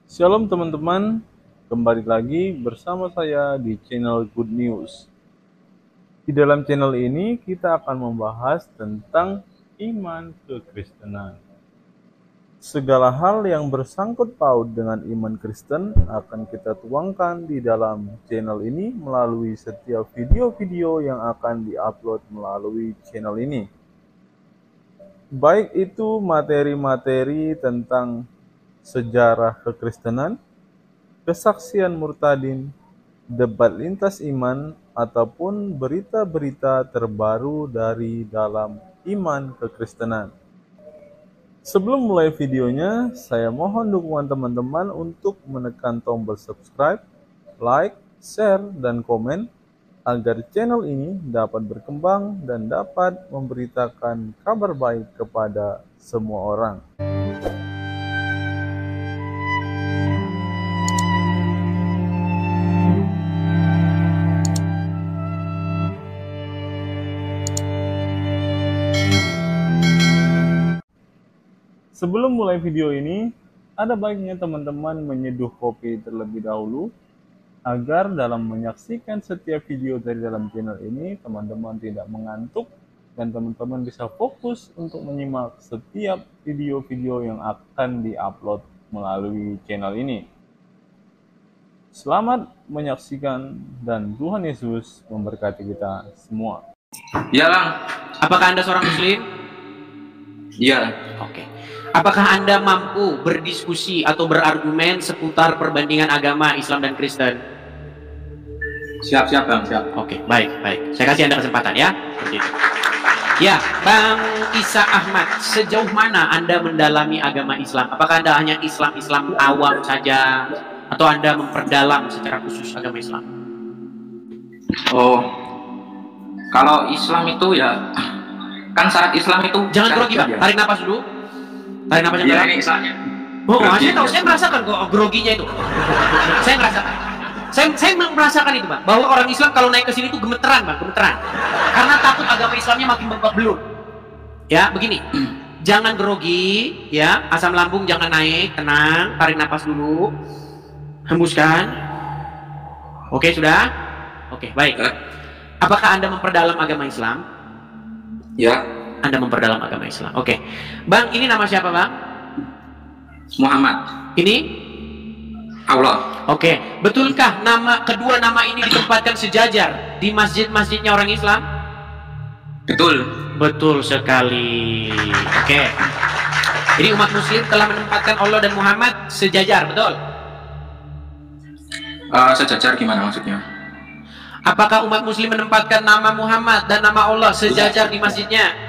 Shalom teman-teman, kembali lagi bersama saya di channel Good News. Di dalam channel ini kita akan membahas tentang iman kekristenan. Segala hal yang bersangkut paut dengan iman Kristen akan kita tuangkan di dalam channel ini melalui setiap video-video yang akan diupload melalui channel ini. Baik itu materi-materi tentang sejarah kekristenan, kesaksian murtadin, debat lintas iman, ataupun berita-berita terbaru dari dalam iman kekristenan. Sebelum mulai videonya, saya mohon dukungan teman-teman untuk menekan tombol subscribe, like, share, dan komen agar channel ini dapat berkembang dan dapat memberitakan kabar baik kepada semua orang. Sebelum mulai video ini, ada baiknya teman-teman menyeduh kopi terlebih dahulu agar dalam menyaksikan setiap video dari dalam channel ini, teman-teman tidak mengantuk dan teman-teman bisa fokus untuk menyimak setiap video-video yang akan diupload melalui channel ini. Selamat menyaksikan dan Tuhan Yesus memberkati kita semua. Ya, Bang. Apakah Anda seorang muslim? Iya. Oke. Apakah Anda mampu berdiskusi atau berargumen seputar perbandingan agama Islam dan Kristen? Siap, Bang, siap. Oke, baik. Saya kasih Anda kesempatan ya. Seperti itu. Ya, Bang Isa Ahmad, sejauh mana Anda mendalami agama Islam? Apakah Anda hanya Islam awam saja atau Anda memperdalam secara khusus agama Islam? Oh, kalau Islam itu ya kan saat Islam itu Jangan grogi, Bang. Tarik napas dulu. Tarik napas yang Iya, dalam. ini Islamnya. Oh, saya tahu, saya merasakan kok groginya itu. Saya merasakan. Saya merasakan itu, Bang, bahwa orang Islam kalau naik ke sini itu gemeteran, Bang, gemeteran. Karena takut agama Islamnya makin babak belur. Ya, begini. Jangan grogi, ya. Asam lambung jangan naik, tenang, tarik napas dulu. Hembuskan. Oke, sudah? Oke, baik. Apakah Anda memperdalam agama Islam? Ya. Anda memperdalam agama Islam. Oke. Bang, ini nama siapa, Bang? Muhammad. Ini? Allah. Oke. Betulkah kedua nama ini ditempatkan sejajar di masjid-masjidnya orang Islam? Betul. Betul sekali. Oke. Jadi umat muslim telah menempatkan Allah dan Muhammad sejajar, betul? Sejajar gimana maksudnya? Apakah umat muslim menempatkan nama Muhammad dan nama Allah sejajar di masjidnya?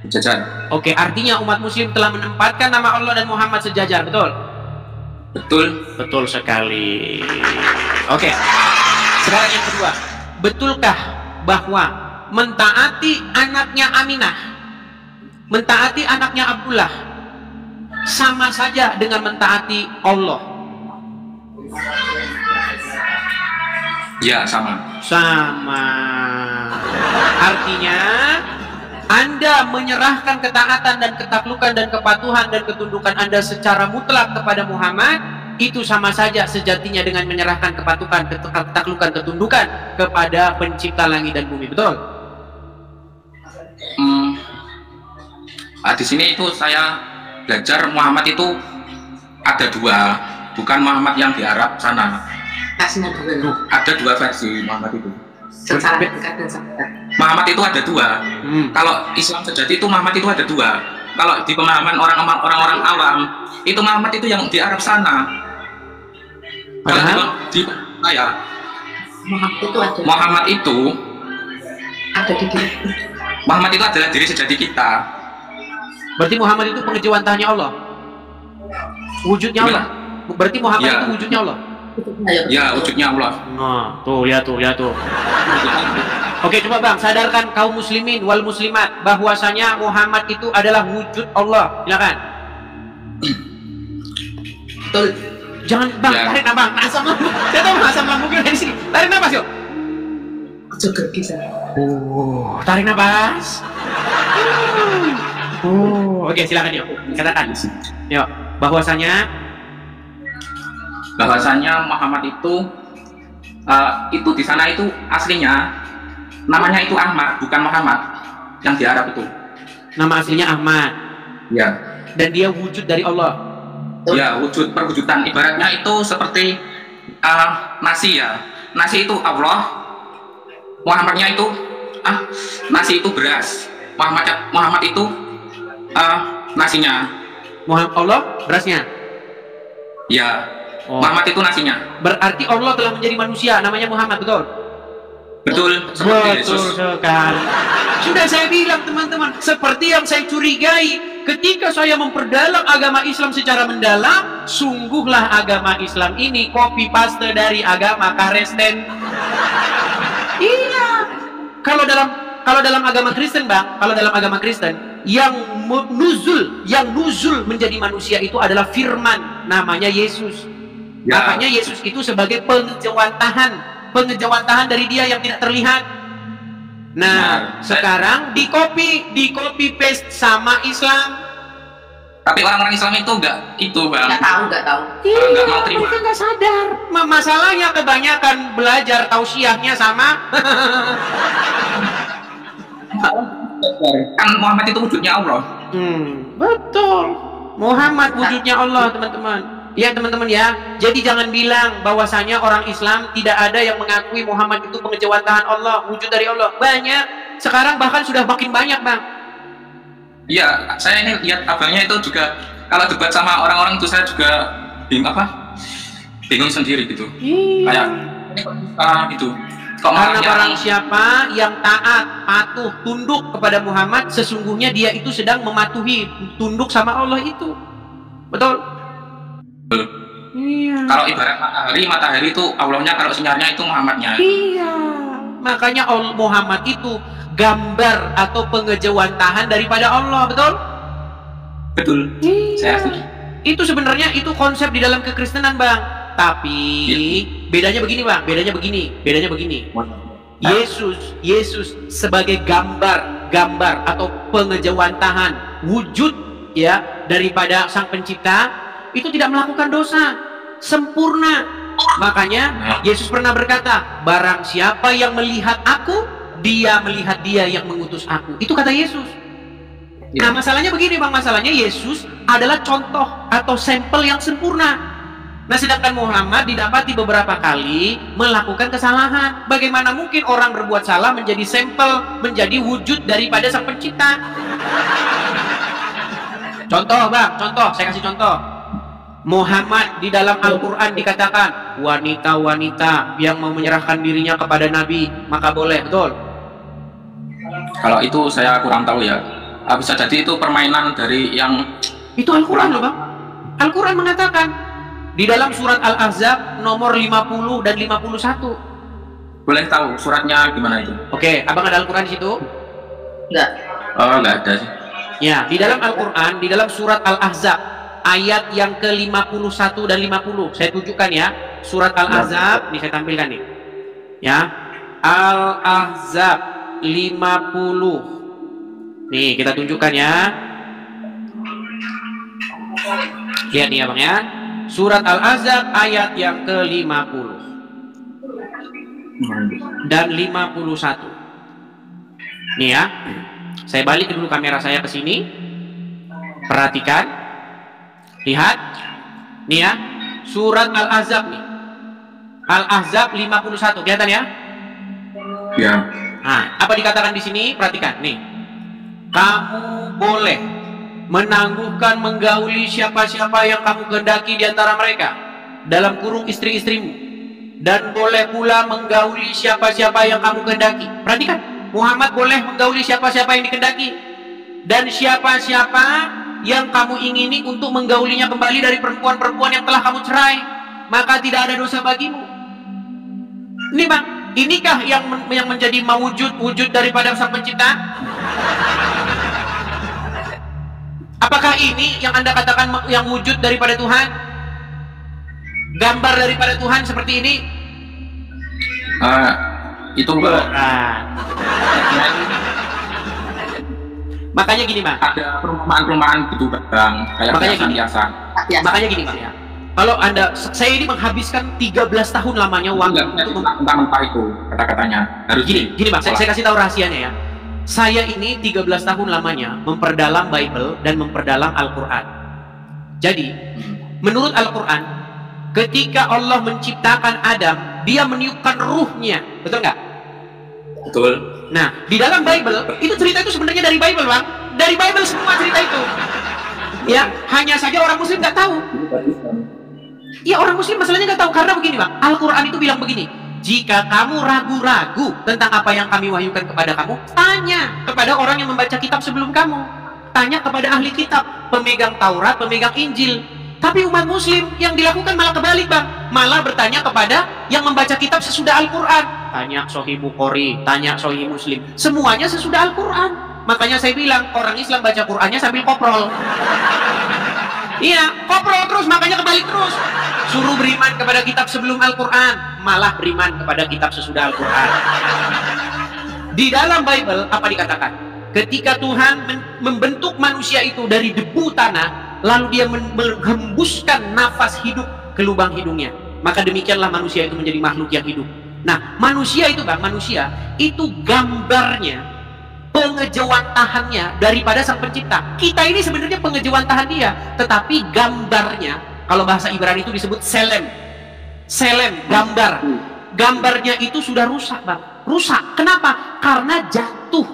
Sejajar. Oke, artinya umat muslim telah menempatkan nama Allah dan Muhammad sejajar, betul? Betul. Betul sekali. Oke. Sekarang yang kedua, betulkah bahwa mentaati anaknya Aminah, mentaati anaknya Abdullah sama saja dengan mentaati Allah? Ya, sama. Sama. Artinya Anda menyerahkan ketaatan dan ketaklukan dan kepatuhan dan ketundukan Anda secara mutlak kepada Muhammad, itu sama saja sejatinya dengan menyerahkan kepatuhan, ketaklukan, ketundukan kepada pencipta langit dan bumi, betul? Di sini itu saya belajar Muhammad itu ada dua, bukan Muhammad yang di Arab sana. Ada dua versi Muhammad itu. Muhammad itu ada dua. Kalau Islam sejati itu Muhammad itu ada dua. Kalau di pemahaman orang-orang awam itu Muhammad itu yang di Arab sana. Kalau di saya Muhammad itu ada di diri. Muhammad itu adalah diri sejati kita. Berarti Muhammad itu pengejawantahannya Allah, wujudnya Allah. Berarti Muhammad Ya. itu wujudnya Allah. Ya, wujudnya Allah. Nah, tuh, lihat tuh. Oke, coba Bang, sadarkan kaum muslimin wal muslimat bahwasanya Muhammad itu adalah wujud Allah. Silakan. Betul. Jangan Bang, Ya. tarik nafas. Asam lambung. Saya tahu asam lambungnya dari sini. Tarik nafas yuk. Juga bisa. Tarik nafas. Oke, silakan yuk. Katakan. Yuk, bahwasanya bahwasanya Muhammad itu di sana itu aslinya namanya itu Ahmad, bukan Muhammad yang di Arab itu. Nama aslinya Ahmad. Ya. Dan dia wujud dari Allah. Ya, wujud perwujudan. Ibaratnya itu seperti nasi ya. Nasi itu Allah. Muhammadnya itu nasi itu beras. Muhammad itu nasinya. Allah berasnya. Ya. Oh. Muhammad itu nasinya. Berarti Allah telah menjadi manusia, namanya Muhammad, betul? Betul, seperti Yesus. Sekali. Sudah saya bilang teman-teman, seperti yang saya curigai ketika saya memperdalam agama Islam secara mendalam, sungguhlah agama Islam ini copy paste dari agama Kristen. Iya. Kalau dalam agama Kristen, Bang, kalau dalam agama Kristen yang nuzul menjadi manusia itu adalah firman, namanya Yesus. Ya. Makanya Yesus itu sebagai pengejawantahan dari dia yang tidak terlihat. Nah, sekarang di copy paste sama Islam. Tapi orang-orang Islam itu enggak itu, Bang. Enggak tahu. Iya, enggak mau terima. mereka enggak sadar. Masalahnya kebanyakan belajar tausiahnya sama. Kan Muhammad itu wujudnya Allah. Betul. Muhammad wujudnya Allah, teman-teman. Ya teman-teman ya, jadi jangan bilang bahwasanya orang Islam tidak ada yang mengakui Muhammad itu pengejawantahan Allah, wujud dari Allah. Banyak, sekarang bahkan sudah makin banyak, Bang. Iya, saya ini lihat abangnya itu juga kalau debat sama orang-orang itu saya juga bingung sendiri gitu. Kayak itu. Karena barang siapa yang taat, patuh, tunduk kepada Muhammad, sesungguhnya dia itu sedang mematuhi, tunduk sama Allah itu. Betul? Iya. Kalau ibarat matahari itu Allahnya, kalau sinarnya itu Muhammadnya. Iya. Makanya Muhammad itu gambar atau pengejawantahan daripada Allah, betul? Betul. Iya. Saya setuju. Itu sebenarnya itu konsep di dalam kekristenan, Bang. Tapi bedanya begini, Bang. Bedanya begini. Yesus sebagai gambar atau pengejawantahan wujud ya daripada Sang Pencipta, itu tidak melakukan dosa, sempurna. Makanya Yesus pernah berkata, barang siapa yang melihat aku, dia melihat dia yang mengutus aku. Itu kata Yesus. Nah masalahnya begini, Bang, masalahnya Yesus adalah contoh atau sampel yang sempurna. Nah sedangkan Muhammad didapati beberapa kali melakukan kesalahan. Bagaimana mungkin orang berbuat salah menjadi sampel, menjadi wujud daripada Sang Pencipta? Contoh, Bang, saya kasih contoh. Muhammad di dalam Al-Quran dikatakan wanita-wanita yang mau menyerahkan dirinya kepada Nabi maka boleh, betul? Kalau itu saya kurang tahu ya. Bisa jadi itu permainan dari yang itu Al-Quran loh, Bang. Al-Quran mengatakan di dalam surat Al-Ahzab nomor 50 dan 51. Boleh tahu suratnya gimana itu? Oke, Abang ada Al-Quran di situ? Enggak. Oh, enggak ada sih. Ya, di dalam Al-Quran, di dalam surat Al-Ahzab ayat yang ke-51 dan 50 saya tunjukkan ya. Surat Al-Ahzab, ini saya tampilkan nih ya. Al-Ahzab 50. Nih kita tunjukkan ya. Lihat nih ya, Bang ya. Surat Al-Ahzab ayat yang ke-50 dan 51. Nih ya. Saya balik dulu kamera saya ke sini. Perhatikan. Lihat, nih ya, surat Al-Ahzab nih. Al-Ahzab 51, kelihatan ya? Ya. Nah, apa dikatakan di sini? Perhatikan, nih. Kamu boleh menangguhkan, menggauli siapa-siapa yang kamu kehendaki di antara mereka, dalam kurung istri-istrimu, dan boleh pula menggauli siapa-siapa yang kamu kehendaki. Perhatikan, Muhammad boleh menggauli siapa-siapa yang dikehendaki, dan siapa-siapa yang kamu ingini untuk menggaulinya kembali dari perempuan-perempuan yang telah kamu cerai, maka tidak ada dosa bagimu. Ini, Bang, inikah yang menjadi wujud daripada Sang Pencipta? Apakah ini yang Anda katakan yang wujud daripada Tuhan? Gambar daripada Tuhan seperti ini? Itu enggak. Makanya gini, Bang. Ada perumpamaan gitu, Bang. Kayak makanya gini. biasa. Makanya gini, Bang ya. Kalau Anda, saya ini menghabiskan 13 tahun lamanya waktu untuk mentah itu kata-katanya. Harus gini Bang, saya kasih tahu rahasianya ya. Saya ini 13 tahun lamanya memperdalam Bible dan memperdalam Al-Quran. Jadi, menurut Al-Quran, ketika Allah menciptakan Adam, dia meniupkan ruhnya, betul nggak? Betul. Nah, di dalam Bible, itu cerita itu sebenarnya dari Bible, Bang. Dari Bible semua cerita itu. Ya, hanya saja orang Muslim nggak tahu. Ya, orang Muslim masalahnya nggak tahu karena begini, Bang. Al-Quran itu bilang begini. Jika kamu ragu-ragu tentang apa yang kami wahyukan kepada kamu, tanya kepada orang yang membaca kitab sebelum kamu. Tanya kepada ahli kitab, pemegang Taurat, pemegang Injil. Tapi umat Muslim yang dilakukan malah kebalik, Bang. Malah bertanya kepada yang membaca kitab sesudah Al-Quran. Tanya Sahih Bukhari, tanya Sahih Muslim. Semuanya sesudah Al-Quran. Makanya saya bilang, orang Islam baca Qurannya sambil koprol. Iya, koprol terus, makanya kebalik terus. Suruh beriman kepada kitab sebelum Al-Quran, malah beriman kepada kitab sesudah Al-Quran. Di dalam Bible, apa dikatakan? Ketika Tuhan membentuk manusia itu dari debu tanah, lalu dia menghembuskan nafas hidup ke lubang hidungnya, maka demikianlah manusia itu menjadi makhluk yang hidup. Nah, manusia itu, Bang, manusia itu gambarnya, pengejawantahannya daripada sang pencipta. Kita ini sebenarnya pengejawantahan dia, tetapi gambarnya, kalau bahasa Ibrani itu disebut selem. Selem, gambar. Gambarnya itu sudah rusak, Bang. Rusak. Kenapa? Karena jatuh,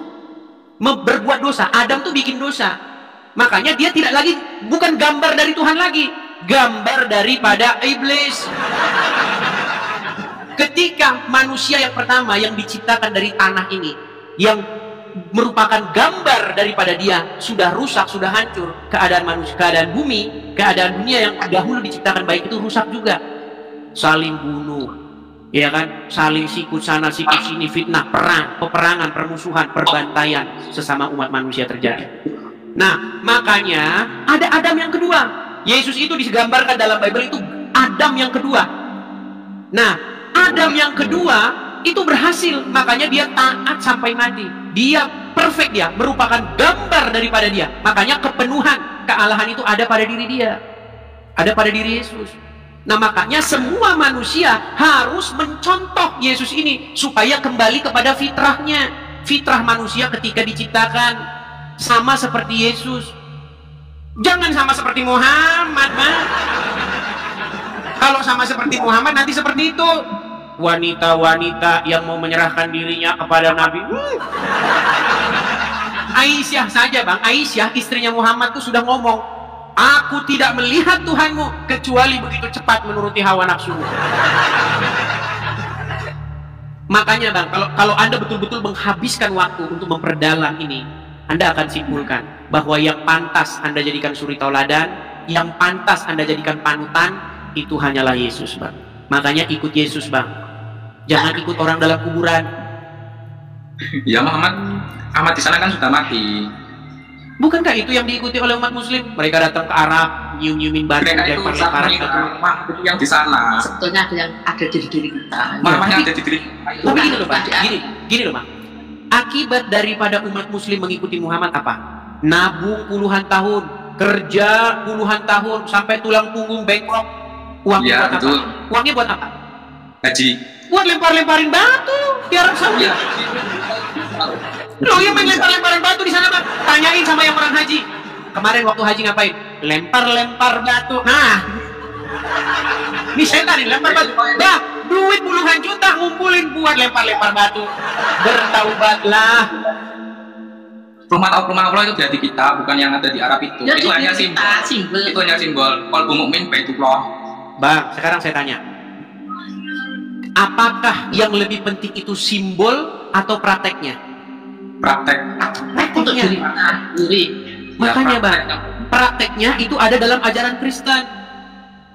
berbuat dosa. Adam tuh bikin dosa. Makanya dia tidak lagi, bukan gambar dari Tuhan lagi, gambar daripada iblis. Ketika manusia yang pertama yang diciptakan dari tanah ini, yang merupakan gambar daripada dia, sudah rusak, sudah hancur, keadaan manusia, keadaan bumi, keadaan dunia yang dahulu diciptakan baik itu rusak juga. Saling bunuh, ya kan, saling sikut sana sikut sini, fitnah, perang, peperangan, permusuhan, perbantaian sesama umat manusia terjadi. Nah, makanya ada Adam yang kedua. Yesus itu digambarkan dalam Bible itu Adam yang kedua. Nah, Adam yang kedua itu berhasil, makanya dia taat sampai mati. Dia perfect, dia merupakan gambar daripada dia. Makanya kepenuhan kealahan itu ada pada diri dia, ada pada diri Yesus. Nah, makanya semua manusia harus mencontoh Yesus ini supaya kembali kepada fitrahnya. Fitrah manusia ketika diciptakan sama seperti Yesus. Jangan sama seperti Muhammad, Mas. Kalau sama seperti Muhammad nanti seperti itu. Wanita-wanita yang mau menyerahkan dirinya kepada Nabi. Aisyah saja, Bang. Aisyah istrinya Muhammad tuh sudah ngomong, aku tidak melihat Tuhanmu kecuali begitu cepat menuruti hawa nafsu. Makanya, Bang, kalau Anda betul-betul menghabiskan waktu untuk memperdalam ini, Anda akan simpulkan bahwa yang pantas Anda jadikan suri tauladan, yang pantas Anda jadikan panutan, itu hanyalah Yesus, Bang. Makanya ikut Yesus, Bang. Jangan ikut orang dalam kuburan. Ya, Muhammad di sana kan sudah mati. Bukankah itu yang diikuti oleh umat Muslim? Mereka datang ke Arab, nyium-nyiumin batu, lempar-lemparan batu. Yang di sana. Sebetulnya ada di diri kita. Muhammad yang ada di diri. Tapi gini loh, Pak. Gini loh, Pak. Akibat daripada umat Muslim mengikuti Muhammad apa? Nabung puluhan tahun, kerja puluhan tahun, sampai tulang punggung bengkok. Uangnya buat betul. apa? Uangnya buat apa? Haji. Buat lempar-lemparin batu di Arab Saudi. Loh, yang main lempar-lemparin batu di sana, Bang. Tanyain sama yang orang haji. Kemarin waktu haji ngapain? Lempar-lempar batu. Nah, ini setan ini lempar batu. Dah, duit puluhan juta ngumpulin buat lempar-lempar batu. Bertaubatlah. Rumah Allah itu di hati kita, bukan yang ada di Arab itu. Ya, itu hanya simbol. Itu hanya simbol. Qalbu mu'min baitullah. Bang, sekarang saya tanya, apakah yang lebih penting itu simbol atau prakteknya? Untuk diri. Makanya, Bang, prakteknya itu ada dalam ajaran Kristen.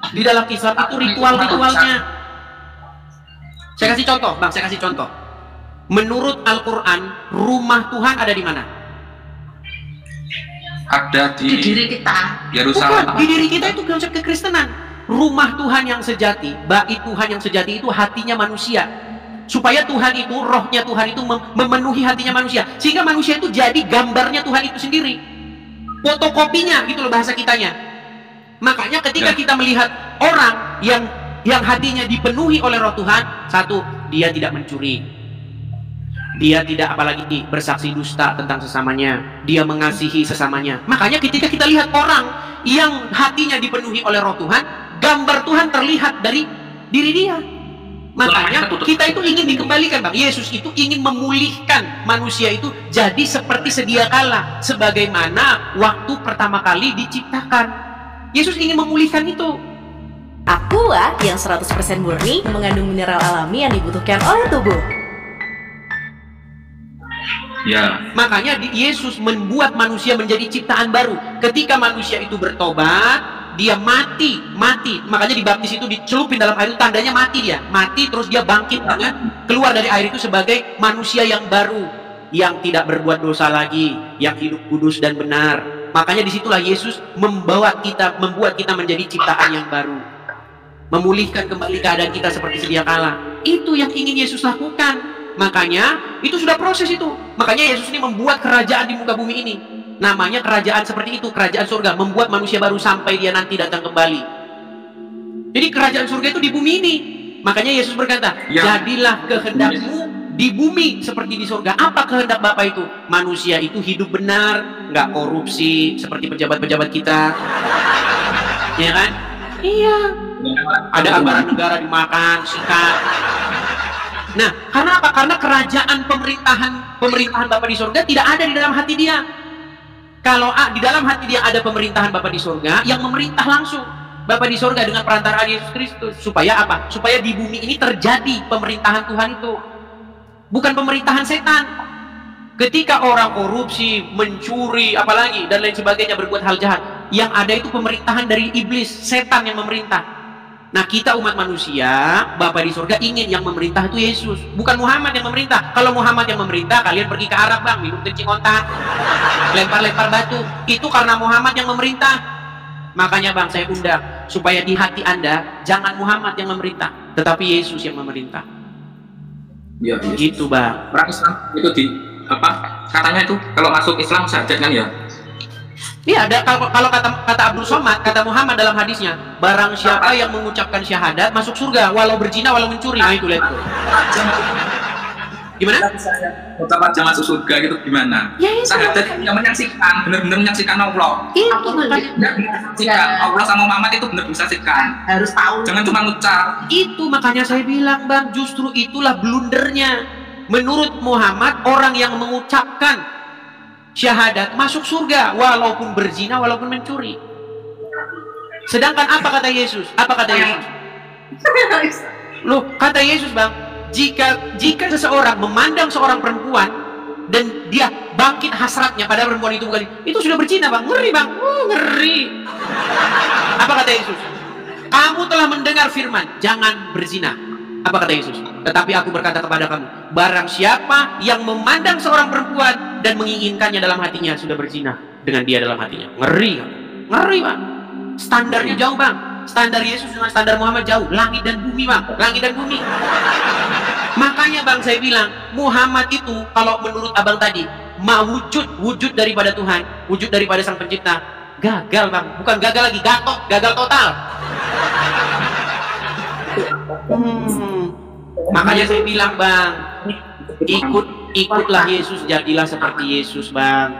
Di dalam Islam itu ritual-ritualnya. Saya kasih contoh, Bang, saya kasih contoh. Menurut Al-Quran, rumah Tuhan ada di mana? Ada Di diri kita. Yerusalem. Bukan, di diri kita itu konsep kekristenan. Rumah Tuhan yang sejati, bait Tuhan yang sejati itu hatinya manusia. Supaya Tuhan itu, rohnya Tuhan itu memenuhi hatinya manusia. Sehingga manusia itu jadi gambarnya Tuhan itu sendiri. Fotokopinya, gitu loh bahasa kitanya. Makanya ketika kita melihat orang yang hatinya dipenuhi oleh Roh Tuhan, satu, dia tidak mencuri, dia tidak apalagi bersaksi dusta tentang sesamanya, dia mengasihi sesamanya. Makanya ketika kita lihat orang yang hatinya dipenuhi oleh Roh Tuhan, gambar Tuhan terlihat dari diri dia. Makanya kita itu ingin dikembalikan, Bang. Yesus itu ingin memulihkan manusia itu jadi seperti sedia kala, sebagaimana waktu pertama kali diciptakan. Yesus ingin memulihkan itu. Aqua yang 100% murni mengandung mineral alami yang dibutuhkan oleh tubuh. Ya. Makanya Yesus membuat manusia menjadi ciptaan baru. Ketika manusia itu bertobat, dia mati. Makanya dibaptis itu dicelupin dalam air itu tandanya mati dia. Mati terus dia bangkit dengan keluar dari air itu sebagai manusia yang baru, yang tidak berbuat dosa lagi, yang hidup kudus dan benar. Makanya disitulah Yesus membuat kita menjadi ciptaan yang baru, memulihkan kembali keadaan kita seperti sedia kala. Itu yang ingin Yesus lakukan. Makanya itu sudah proses itu. Makanya Yesus ini membuat kerajaan di muka bumi ini. Namanya kerajaan seperti itu, kerajaan surga, membuat manusia baru sampai dia nanti datang kembali. Jadi kerajaan surga itu di bumi ini. Makanya Yesus berkata, jadilah kehendakmu di bumi seperti di surga. Apa kehendak Bapa itu? Manusia itu hidup benar, nggak korupsi seperti pejabat-pejabat kita. Ya kan? Iya. Ada anggaran negara dimakan, sikat. Nah, karena apa? Karena kerajaan pemerintahan Bapa di surga tidak ada di dalam hati dia. Kalau di dalam hati dia ada pemerintahan Bapa di surga yang memerintah langsung Bapa di surga dengan perantaraan Yesus Kristus. Supaya apa? Supaya di bumi ini terjadi pemerintahan Tuhan itu, bukan pemerintahan setan. Ketika orang korupsi, mencuri, apalagi dan lain sebagainya, berbuat hal jahat, yang ada itu pemerintahan dari iblis, setan yang memerintah. Nah, kita umat manusia, Bapa di surga ingin yang memerintah itu Yesus, bukan Muhammad yang memerintah. Kalau Muhammad yang memerintah, kalian pergi ke Arab, Bang, minum kencing otak, lempar-lempar batu. Itu karena Muhammad yang memerintah. Makanya, Bang, saya undang supaya di hati Anda jangan Muhammad yang memerintah, tetapi Yesus yang memerintah. Ya, gitu, Bang. Orang Islam itu katanya itu kalau masuk Islam syahadat kan ya? Iya, ada kalau kata Abdul Somad, kata Muhammad dalam hadisnya, barang siapa yang mengucapkan syahadat masuk surga, walau berzina, walau mencuri. Nah, itu lihat tuh. Gimana? Ucapan jangan masuk surga gitu gimana? Ya, itu. Syahadat yang menyaksikan, benar-benar menyaksikan Allah. Itu menyaksikan Allah sama Muhammad itu benar menyaksikan. Harus tahu. Jangan cuma ngucap. Itu makanya saya bilang, Bang, justru itulah blundernya. Menurut Muhammad, orang yang mengucapkan syahadat masuk surga walaupun berzina, walaupun mencuri. Sedangkan apa kata Yesus? Apa kata Yesus? Loh, kata Yesus, Bang, jika seseorang memandang seorang perempuan dan dia bangkit hasratnya pada perempuan itu, bukan itu sudah berzina, Bang. Ngeri, Bang. Ngeri. Apa kata Yesus? Kamu telah mendengar firman, jangan berzina. Apa kata Yesus? Tetapi aku berkata kepada kamu, barang siapa yang memandang seorang perempuan dan menginginkannya dalam hatinya, sudah berzina dengan dia dalam hatinya. Ngeri, ngeri, Bang. Standarnya jauh, Bang. Standar Yesus dengan standar Muhammad jauh. Langit dan bumi, Bang. Langit dan bumi. Makanya, Bang, saya bilang Muhammad itu kalau menurut Abang tadi mau wujud daripada Tuhan, wujud daripada Sang Pencipta, gagal, Bang. Bukan gagal lagi, gagal total. Makanya saya bilang, Bang, ikutlah Yesus, jadilah seperti Yesus, Bang.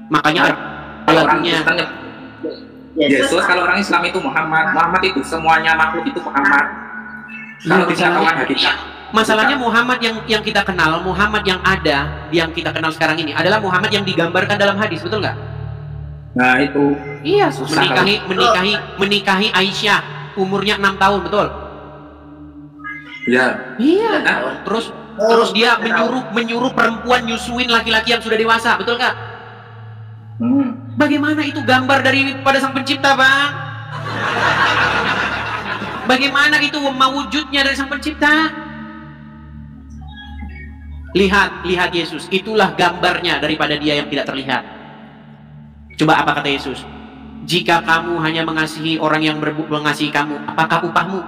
Makanya lagunya Yesus, kalau orang Islam itu Muhammad itu semuanya makhluk itu Muhammad. Kalau kita kawan hakikat. Masalahnya Muhammad yang kita kenal, Muhammad yang ada, yang kita kenal sekarang ini adalah Muhammad yang digambarkan dalam hadis, betul nggak? Nah, itu. Iya, menikahi Aisyah, umurnya 6 tahun, betul? Ya. Iya. Terus dia menyuruh perempuan nyusuin laki-laki yang sudah dewasa, betul nggak? Bagaimana itu gambar daripada Sang Pencipta, Bang? Bagaimana itu mewujudnya dari Sang Pencipta? Lihat Yesus, itulah gambarnya daripada dia yang tidak terlihat. Coba apa kata Yesus? Jika kamu hanya mengasihi orang yang mengasihi kamu, apakah upahmu?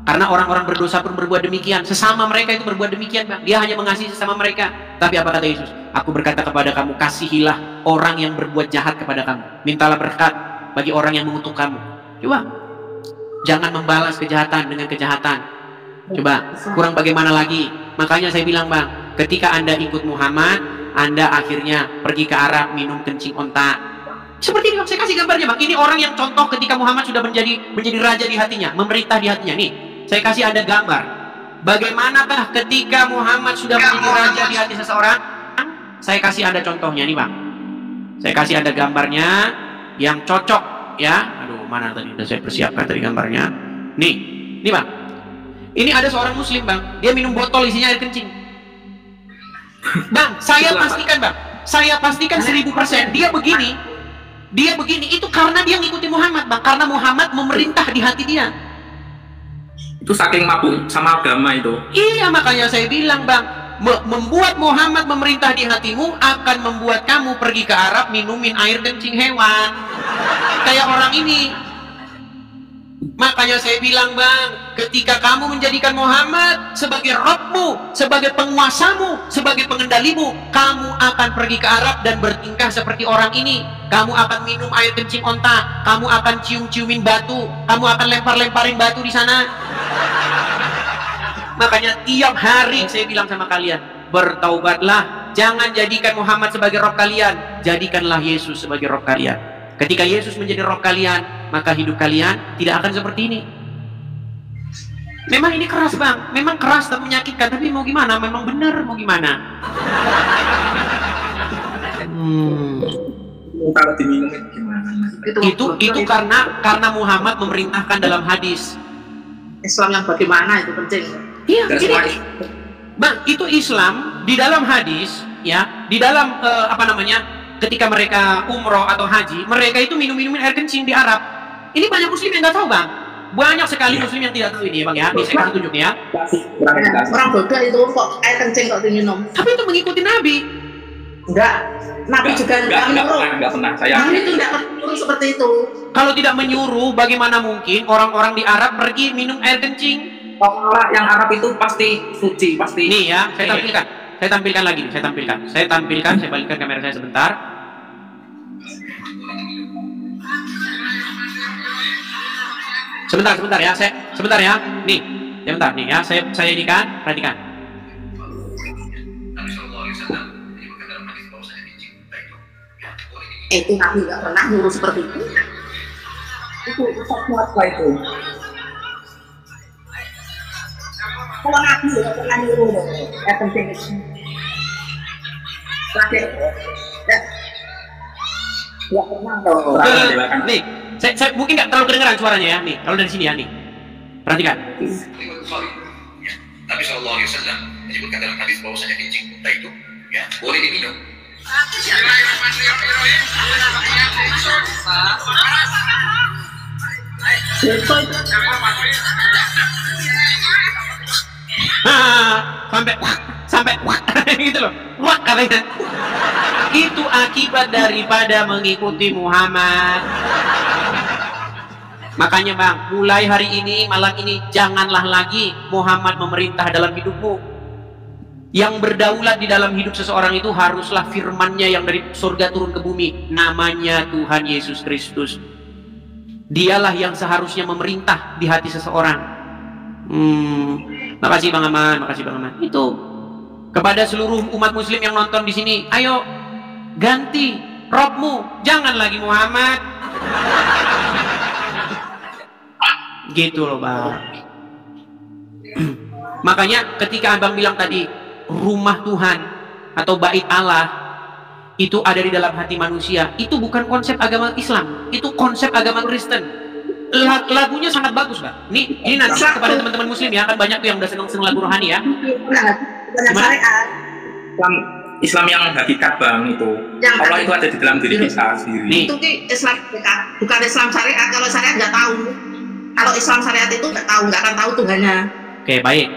Karena orang-orang berdosa pun berbuat demikian. Sesama mereka itu berbuat demikian, Bang. Dia hanya mengasihi sesama mereka. Tapi apa kata Yesus? Aku berkata kepada kamu, kasihilah orang yang berbuat jahat kepada kamu. Mintalah berkat bagi orang yang mengutuk kamu. Coba. Jangan membalas kejahatan dengan kejahatan. Coba, kurang bagaimana lagi? Makanya saya bilang bang, ketika Anda ikut Muhammad, Anda akhirnya pergi ke Arab minum kencing onta. Seperti ini, saya kasih gambarnya bang. Ini orang yang contoh ketika Muhammad sudah menjadi raja di hatinya, memerintah di hatinya. Nih, saya kasih Anda gambar. Bagaimanakah ketika Muhammad sudah menjadi raja di hati seseorang? Saya kasih Anda contohnya nih bang. Saya kasih Anda gambarnya yang cocok ya. Aduh, mana tadi udah saya persiapkan tadi gambarnya. Nih bang. Ini ada seorang muslim bang, dia minum botol isinya air kencing. Bang, saya pastikan bang, saya pastikan 1000% dia begini, itu karena dia ngikuti Muhammad bang, karena Muhammad memerintah di hati dia. Itu saking mabuk sama agama itu. Iya, makanya saya bilang bang, membuat Muhammad memerintah di hatimu akan membuat kamu pergi ke Arab minumin air kencing hewan kayak orang ini. Makanya saya bilang bang, ketika kamu menjadikan Muhammad sebagai Rabbmu, sebagai penguasamu, sebagai pengendalimu, kamu akan pergi ke Arab dan bertingkah seperti orang ini. Kamu akan minum air kencing onta, kamu akan cium-ciumin batu, kamu akan lempar-lemparin batu di sana. Makanya tiap hari saya bilang sama kalian, bertaubatlah, jangan jadikan Muhammad sebagai Rabb kalian, jadikanlah Yesus sebagai Rabb kalian. Ketika Yesus menjadi Rabb kalian, maka hidup kalian tidak akan seperti ini. Memang ini keras bang, memang keras dan menyakitkan, tapi mau gimana? Memang benar, mau gimana? Kalau diminum itu gimana? Itu karena Muhammad memerintahkan dalam hadis. Islam yang bagaimana itu penting. Iya, jadi bang, itu Islam di dalam hadis, ya, di dalam ketika mereka umroh atau haji, mereka itu minum-minumin air kencing di Arab. Ini banyak muslim yang nggak tahu bang. Banyak sekali muslim yang tidak tahu ini bang ya. Ini saya kasih tunjuk ya. Orang bodoh itu kok air kencing kok diminum. Tapi itu mengikuti Nabi. Enggak. Nabi juga enggak pernah. Nabi itu enggak pernah seperti itu. Kalau tidak menyuruh, bagaimana mungkin orang-orang di Arab pergi minum air kencing? Orang yang Arab itu pasti suci, pasti. Nih ya, saya tampilkan lagi. Saya balikkan kamera saya sebentar. Sebentar ya, sebentar ya. Nih, sebentar nih ya, saya inikan, perhatikan. Itu Nabi nggak pernah nyuruh seperti itu. Itu apa itu? Kalau Nabi nggak pernah nyuruh, ya penting. Terakhir, nggak pernah dong. Nih, saya mungkin nggak terlalu kedengeran suaranya ya. Nih, kalau dari sini ya nih, perhatikan. Nabi SAW menyebutkan dalam hadis bahwasanya kencing unta itu ya boleh diminum. Sampai gitu loh. Wah, katanya. Itu akibat daripada mengikuti Muhammad. Makanya bang, mulai hari ini, malam ini, janganlah lagi Muhammad memerintah dalam hidupmu. Yang berdaulat di dalam hidup seseorang itu haruslah firman-Nya yang dari surga turun ke bumi. Namanya Tuhan Yesus Kristus. Dialah yang seharusnya memerintah di hati seseorang. Makasih Bang Aman, makasih Bang Aman. Itu kepada seluruh umat muslim yang nonton di sini, ayo ganti Robmu, jangan lagi Muhammad. Gitu loh bang. Makanya ketika abang bilang tadi rumah Tuhan atau bait Allah itu ada di dalam hati manusia, itu bukan konsep agama Islam, itu konsep agama Kristen. Lagunya sangat bagus bang. Ini nanti kepada teman-teman muslim ya, kan banyak tuh yang udah seneng lagu rohani ya. Islam yang hakikat bang itu. Allah itu ada di dalam diri kita sendiri. Itu Islam bukan Islam syariat. Kalau syariat nggak tahu. Kalau Islam syariat itu nggak akan tahu Tuhannya. Oke, baik.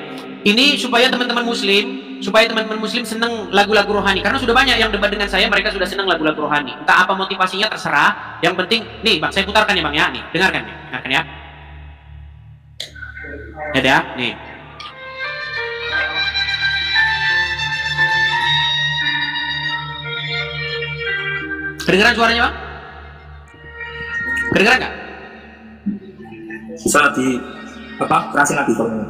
Ini supaya teman-teman muslim seneng lagu-lagu rohani, karena sudah banyak yang debat dengan saya, mereka sudah seneng lagu-lagu rohani. Entah apa motivasinya terserah, yang penting nih bang, saya putarkan ya bang ya, nih dengarkan ya. Ya, nih. Kedengeran suaranya bang? Kedengeran nggak? bisa di apa kerasin lagi formnya.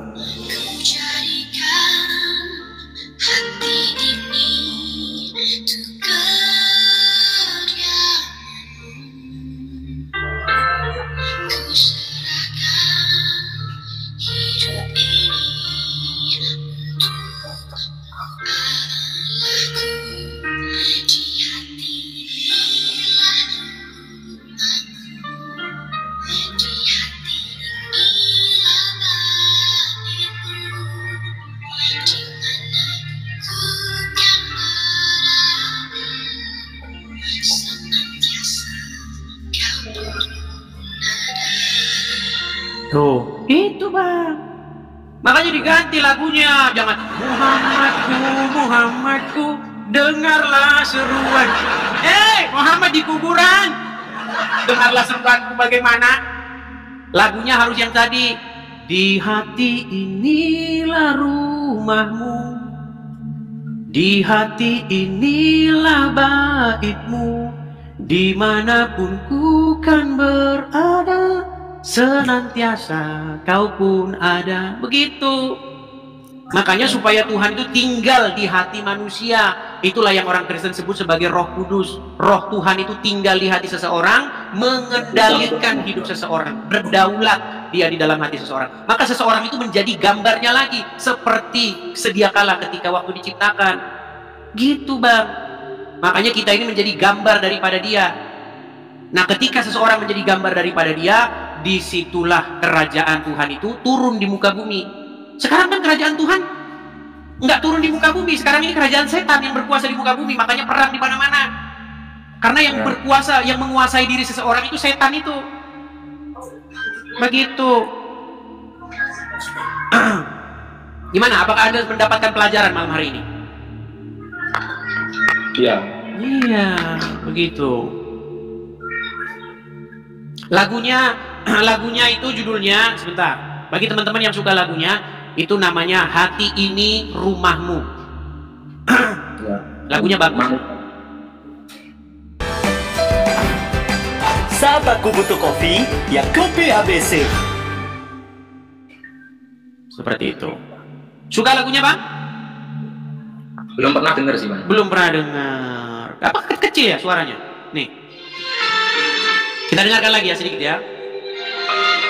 Tuh, itu bang. Makanya diganti lagunya. Jangan Muhammadku, Muhammadku, dengarlah seruan. Muhammad di kuburan. Dengarlah seruanku bagaimana? Lagunya harus yang tadi. Di hati inilah rumahmu. Di hati inilah baitmu. Dimanapun ku kan berada, senantiasa kau pun ada. Begitu. Makanya supaya Tuhan itu tinggal di hati manusia, itulah yang orang Kristen sebut sebagai Roh Kudus. Roh Tuhan itu tinggal di hati seseorang, mengendalikan hidup seseorang, berdaulat dia di dalam hati seseorang. Maka seseorang itu menjadi gambarnya lagi, seperti sedia kala ketika waktu diciptakan. Gitu bang. Makanya kita ini menjadi gambar daripada dia. Nah ketika seseorang menjadi gambar daripada dia, disitulah kerajaan Tuhan itu turun di muka bumi. Sekarang kan kerajaan Tuhan nggak turun di muka bumi. Sekarang ini kerajaan setan yang berkuasa di muka bumi. Makanya perang di mana-mana. Karena yang berkuasa, yang menguasai diri seseorang itu setan itu. Begitu. Gimana? Apakah Anda mendapatkan pelajaran malam hari ini? Iya. Iya, begitu. Lagunya itu judulnya, sebentar. Bagi teman-teman yang suka lagunya, itu namanya Hati Ini Rumahmu. Lagunya bagus. Saat aku butuh kopi, ya kopi ABC. Seperti itu. Suka lagunya bang? Belum pernah dengar sih bang. Belum pernah dengar. Apa kecil ya suaranya? Nih. Kita dengarkan lagi ya sedikit ya.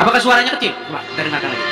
Apakah suaranya kecil? Coba kita dengarkan lagi.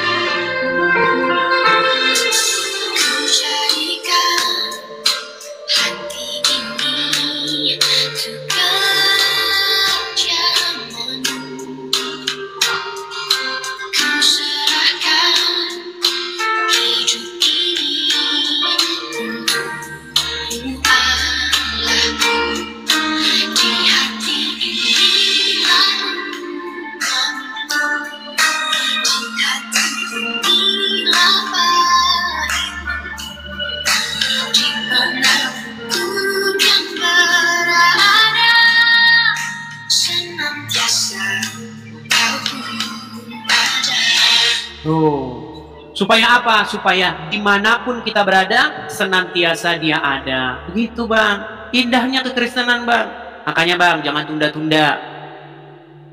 Supaya apa? Supaya dimanapun kita berada, senantiasa dia ada. Begitu bang. Indahnya kekristenan bang. Makanya bang, jangan tunda-tunda.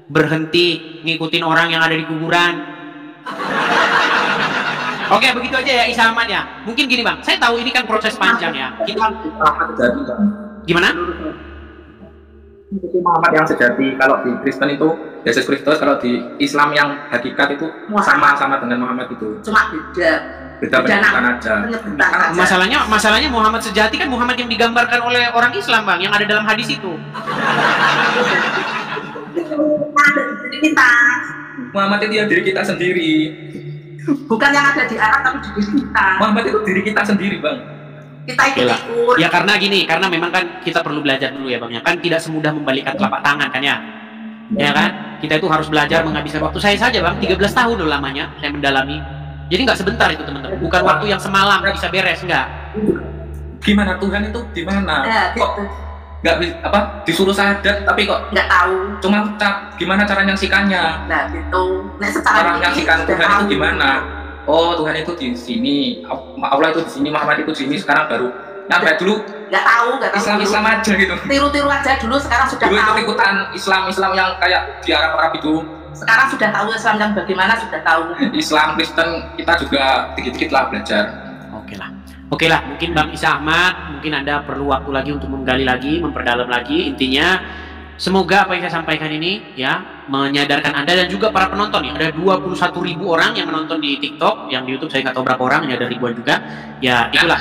Berhenti ngikutin orang yang ada di kuburan. Oke, begitu aja ya Isa Ahmad ya. Mungkin gini bang, saya tahu ini kan proses panjang ya. Kita gimana? Itu Muhammad yang sejati. Kalau di Kristen itu Yesus Kristus, kalau di Islam yang hakikat itu sama-sama dengan Muhammad itu. Cuma beda penyebutan aja. Masalahnya Muhammad sejati kan Muhammad yang digambarkan oleh orang Islam bang, yang ada dalam hadis itu. Ada di diri kita. Muhammad itu yang diri kita sendiri. Bukan yang ada di Arab tapi di diri kita. Muhammad itu diri kita sendiri bang. Kita ikut-ikut. Ya karena gini, karena memang kan kita perlu belajar dulu ya bang. Kan tidak semudah membalikkan telapak tangan kan ya. Ya kan? Kita itu harus belajar menghabiskan waktu. Saya saja bang, 13 tahun loh lamanya saya mendalami. Jadi nggak sebentar itu teman-teman. Bukan waktu yang semalam bisa beres, enggak. Gimana Tuhan itu gimana? Ya, kok nggak apa disuruh sadat tapi kok nggak tahu. Cuma gimana cara nyaksikannya? Nah gitu. Nah secara cara menyaksikan Tuhan itu gimana? Oh Tuhan itu di sini, Allah itu di sini, Muhammad itu di sini. Sekarang baru nyampe dulu. Nggak tahu. Islam aja gitu. Tiru-tiru aja dulu. Sekarang sudah dulu tahu. Itu ikutan Islam yang kayak di Arab itu Sekarang sudah tahu Islam yang bagaimana, sudah tahu. Islam Kristen kita juga dikit-dikit lah belajar. Oke lah, mungkin Bang Isa Ahmad, mungkin Anda perlu waktu lagi untuk menggali lagi, memperdalam lagi. Intinya, semoga apa yang saya sampaikan ini ya menyadarkan Anda dan juga para penonton. Yang ada 21.000 orang yang menonton di TikTok, yang di YouTube saya nggak tahu berapa orang, ini ada ribuan juga. Ya itulah,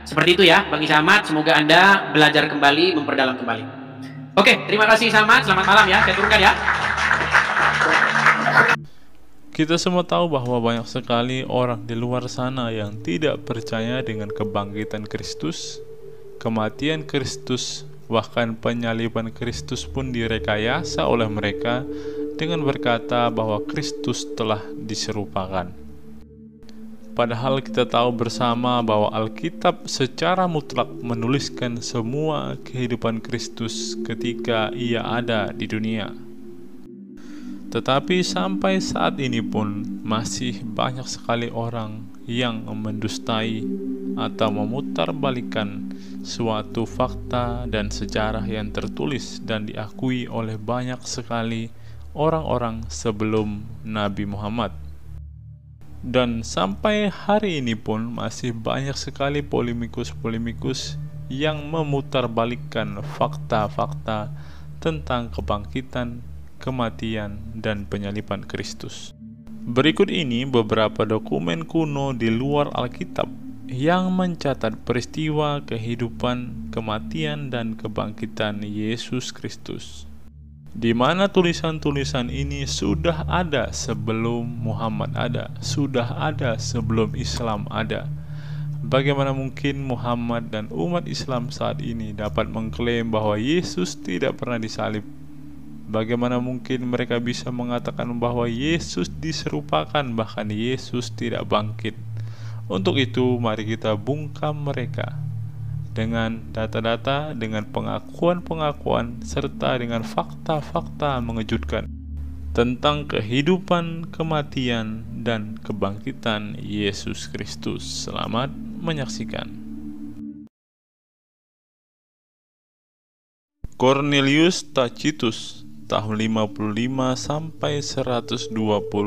seperti itu ya Bang Isa Ahmad. Semoga Anda belajar kembali, memperdalam kembali. Oke, terima kasih Isa Ahmad. Selamat malam ya, saya turunkan ya. Kita semua tahu bahwa banyak sekali orang di luar sana yang tidak percaya dengan kebangkitan Kristus, kematian Kristus, bahkan penyaliban Kristus pun direkayasa oleh mereka dengan berkata bahwa Kristus telah diserupakan. Padahal kita tahu bersama bahwa Alkitab secara mutlak menuliskan semua kehidupan Kristus ketika ia ada di dunia. Tetapi sampai saat ini pun masih banyak sekali orang yang mendustai atau memutarbalikkan suatu fakta dan sejarah yang tertulis dan diakui oleh banyak sekali orang-orang sebelum Nabi Muhammad. Dan sampai hari ini pun masih banyak sekali polemikus-polemikus yang memutarbalikkan fakta-fakta tentang kebangkitan, kematian, dan penyaliban Kristus. Berikut ini beberapa dokumen kuno di luar Alkitab yang mencatat peristiwa kehidupan, kematian, dan kebangkitan Yesus Kristus, di mana tulisan-tulisan ini sudah ada sebelum Muhammad ada, sudah ada sebelum Islam ada. Bagaimana mungkin Muhammad dan umat Islam saat ini dapat mengklaim bahwa Yesus tidak pernah disalib? Bagaimana mungkin mereka bisa mengatakan bahwa Yesus diserupakan, bahkan Yesus tidak bangkit? Untuk itu, mari kita bungkam mereka dengan data-data, dengan pengakuan-pengakuan, serta dengan fakta-fakta mengejutkan tentang kehidupan, kematian, dan kebangkitan Yesus Kristus. Selamat menyaksikan. Cornelius Tacitus tahun 55 sampai 120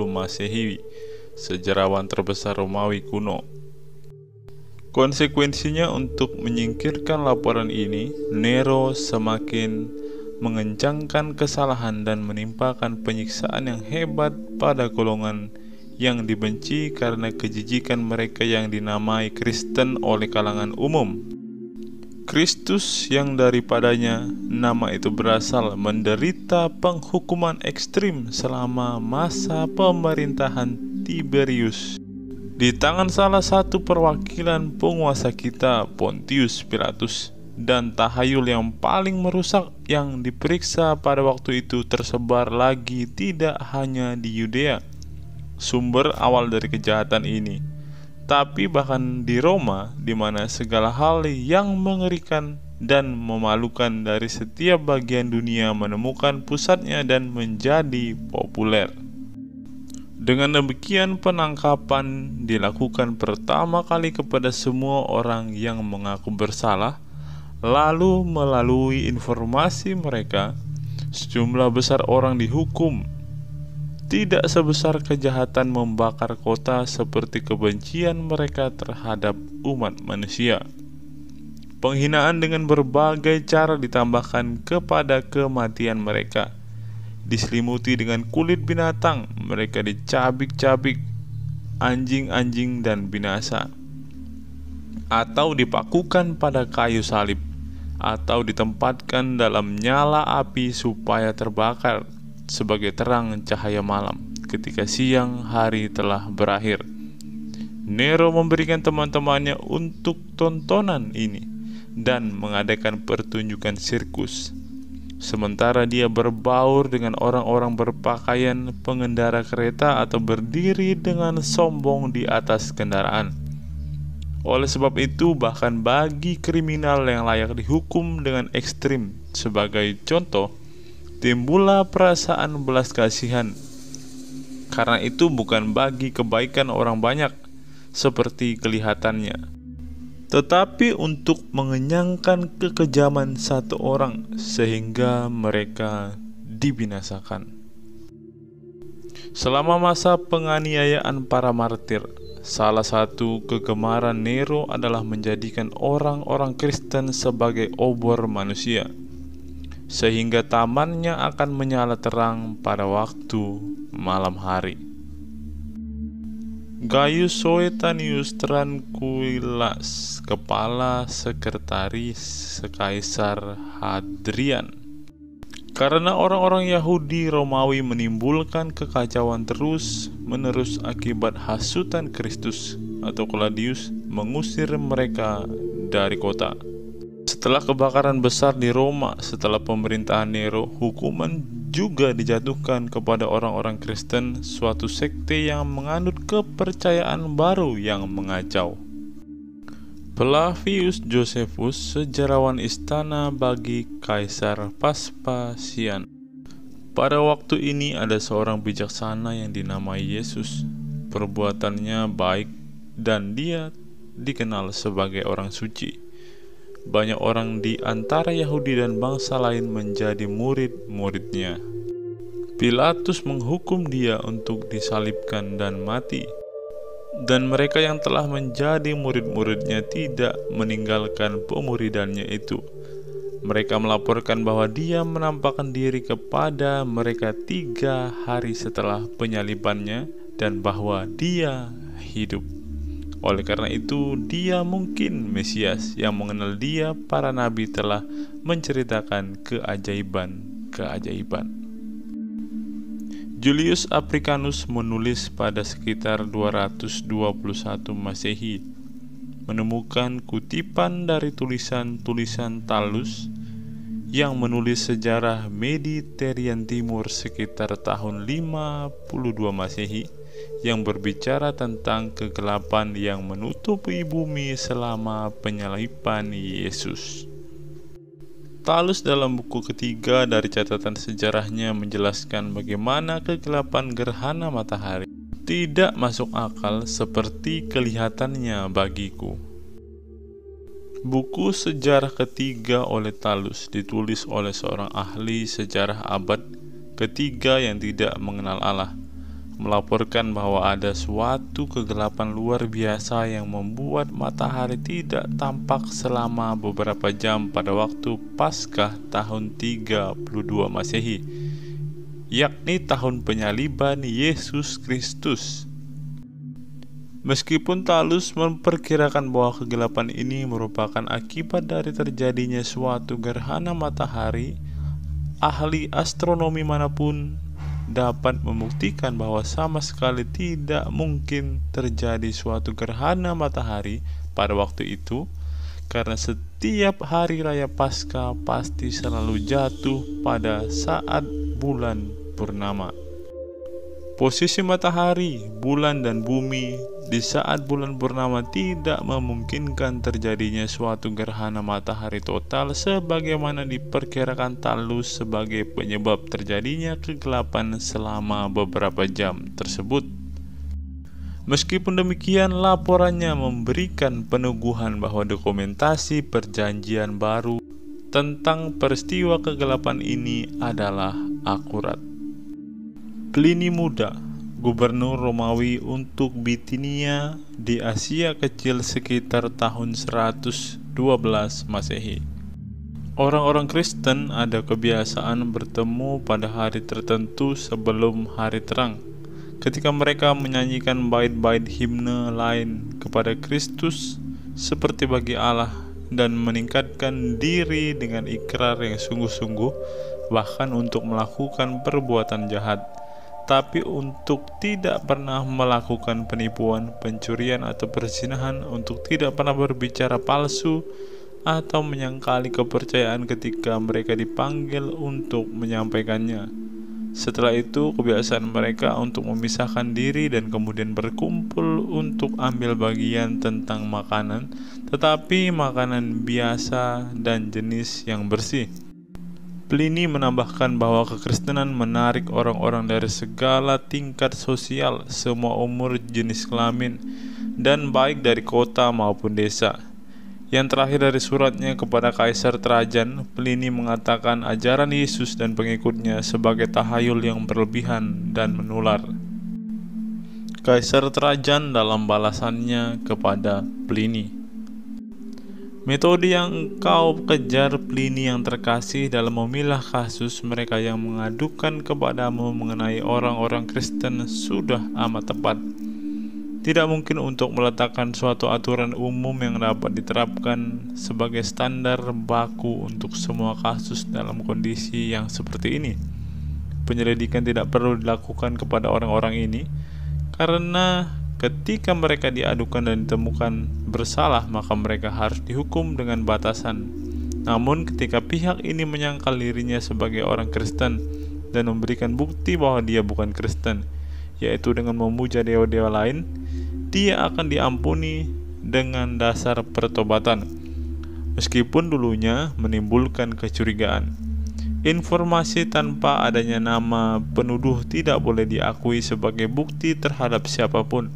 Masehi, sejarawan terbesar Romawi kuno. Konsekuensinya untuk menyingkirkan laporan ini, Nero semakin mengencangkan kesalahan dan menimpakan penyiksaan yang hebat pada golongan yang dibenci karena kejijikan mereka yang dinamai Kristen oleh kalangan umum. Kristus yang daripadanya nama itu berasal menderita penghukuman ekstrim selama masa pemerintahan Tiberius di tangan salah satu perwakilan penguasa kita, Pontius Pilatus, dan tahayul yang paling merusak yang diperiksa pada waktu itu tersebar lagi tidak hanya di Yudea, sumber awal dari kejahatan ini, tapi bahkan di Roma, di mana segala hal yang mengerikan dan memalukan dari setiap bagian dunia menemukan pusatnya dan menjadi populer. Dengan demikian, penangkapan dilakukan pertama kali kepada semua orang yang mengaku bersalah, lalu melalui informasi mereka, sejumlah besar orang dihukum. Tidak sebesar kejahatan membakar kota seperti kebencian mereka terhadap umat manusia. Penghinaan dengan berbagai cara ditambahkan kepada kematian mereka. Diselimuti dengan kulit binatang, mereka dicabik-cabik, anjing-anjing dan binasa, atau dipakukan pada kayu salib, atau ditempatkan dalam nyala api supaya terbakar sebagai terang cahaya malam ketika siang hari telah berakhir. Nero memberikan teman-temannya untuk tontonan ini dan mengadakan pertunjukan sirkus, sementara dia berbaur dengan orang-orang berpakaian pengendara kereta atau berdiri dengan sombong di atas kendaraan. Oleh sebab itu, bahkan bagi kriminal yang layak dihukum dengan ekstrim, sebagai contoh, timbullah perasaan belas kasihan. Karena itu bukan bagi kebaikan orang banyak seperti kelihatannya, tetapi untuk mengenyangkan kekejaman satu orang sehingga mereka dibinasakan. Selama masa penganiayaan para martir, salah satu kegemaran Nero adalah menjadikan orang-orang Kristen sebagai obor manusia, sehingga tamannya akan menyala terang pada waktu malam hari. Gaius Suetonius Tranquillus, kepala sekretaris Kaisar Hadrian. Karena orang-orang Yahudi Romawi menimbulkan kekacauan terus-menerus akibat hasutan Kristus atau Claudius mengusir mereka dari kota. Setelah kebakaran besar di Roma setelah pemerintahan Nero, hukuman juga dijatuhkan kepada orang-orang Kristen, suatu sekte yang menganut kepercayaan baru yang mengacau. Flavius Josephus, sejarawan istana bagi Kaisar Vespasian. Pada waktu ini ada seorang bijaksana yang dinamai Yesus. Perbuatannya baik dan dia dikenal sebagai orang suci. Banyak orang di antara Yahudi dan bangsa lain menjadi murid-muridnya. Pilatus menghukum dia untuk disalibkan dan mati. Dan mereka yang telah menjadi murid-muridnya tidak meninggalkan pemuridannya itu. Mereka melaporkan bahwa dia menampakkan diri kepada mereka 3 hari setelah penyalibannya dan bahwa dia hidup. Oleh karena itu, dia mungkin Mesias. Yang mengenal dia, para nabi telah menceritakan keajaiban-keajaiban. Julius Africanus menulis pada sekitar 221 Masehi, menemukan kutipan dari tulisan-tulisan Thallus yang menulis sejarah Mediterranean Timur sekitar tahun 52 Masehi, yang berbicara tentang kegelapan yang menutupi bumi selama penyaliban Yesus. Thallus dalam buku ketiga dari catatan sejarahnya menjelaskan bagaimana kegelapan gerhana matahari tidak masuk akal seperti kelihatannya bagiku. Buku sejarah ketiga oleh Thallus ditulis oleh seorang ahli sejarah abad ketiga yang tidak mengenal Allah, melaporkan bahwa ada suatu kegelapan luar biasa yang membuat matahari tidak tampak selama beberapa jam pada waktu Paskah tahun 32 Masehi, yakni tahun penyaliban Yesus Kristus. Meskipun Thallus memperkirakan bahwa kegelapan ini merupakan akibat dari terjadinya suatu gerhana matahari, ahli astronomi manapun dapat membuktikan bahwa sama sekali tidak mungkin terjadi suatu gerhana matahari pada waktu itu, karena setiap hari raya Paskah pasti selalu jatuh pada saat bulan purnama. Posisi matahari, bulan, dan bumi di saat bulan purnama tidak memungkinkan terjadinya suatu gerhana matahari total sebagaimana diperkirakan Thallus sebagai penyebab terjadinya kegelapan selama beberapa jam tersebut. Meskipun demikian, laporannya memberikan peneguhan bahwa dokumentasi perjanjian baru tentang peristiwa kegelapan ini adalah akurat. Pliny Muda, gubernur Romawi untuk Bitinia di Asia Kecil sekitar tahun 112 Masehi. Orang-orang Kristen ada kebiasaan bertemu pada hari tertentu sebelum hari terang, ketika mereka menyanyikan bait-bait himne lain kepada Kristus seperti bagi Allah, dan meningkatkan diri dengan ikrar yang sungguh-sungguh, bahkan untuk melakukan perbuatan jahat, tapi untuk tidak pernah melakukan penipuan, pencurian, atau perzinahan, untuk tidak pernah berbicara palsu atau menyangkali kepercayaan ketika mereka dipanggil untuk menyampaikannya. Setelah itu, kebiasaan mereka untuk memisahkan diri dan kemudian berkumpul untuk ambil bagian tentang makanan, tetapi makanan biasa dan jenis yang bersih. Pliny menambahkan bahwa kekristenan menarik orang-orang dari segala tingkat sosial, semua umur, jenis kelamin, dan baik dari kota maupun desa. Yang terakhir dari suratnya kepada Kaisar Trajan, Pliny mengatakan ajaran Yesus dan pengikutnya sebagai tahayul yang berlebihan dan menular. Kaisar Trajan dalam balasannya kepada Pliny. Metode yang engkau kejar, Pliny yang terkasih, dalam memilah kasus mereka yang mengadukan kepadamu mengenai orang-orang Kristen sudah amat tepat. Tidak mungkin untuk meletakkan suatu aturan umum yang dapat diterapkan sebagai standar baku untuk semua kasus dalam kondisi yang seperti ini. Penyelidikan tidak perlu dilakukan kepada orang-orang ini, karena ketika mereka diadukan dan ditemukan bersalah, maka mereka harus dihukum dengan batasan. Namun ketika pihak ini menyangkal dirinya sebagai orang Kristen dan memberikan bukti bahwa dia bukan Kristen, yaitu dengan memuja dewa-dewa lain, dia akan diampuni dengan dasar pertobatan, meskipun dulunya menimbulkan kecurigaan. Informasi tanpa adanya nama penuduh tidak boleh diakui sebagai bukti terhadap siapapun.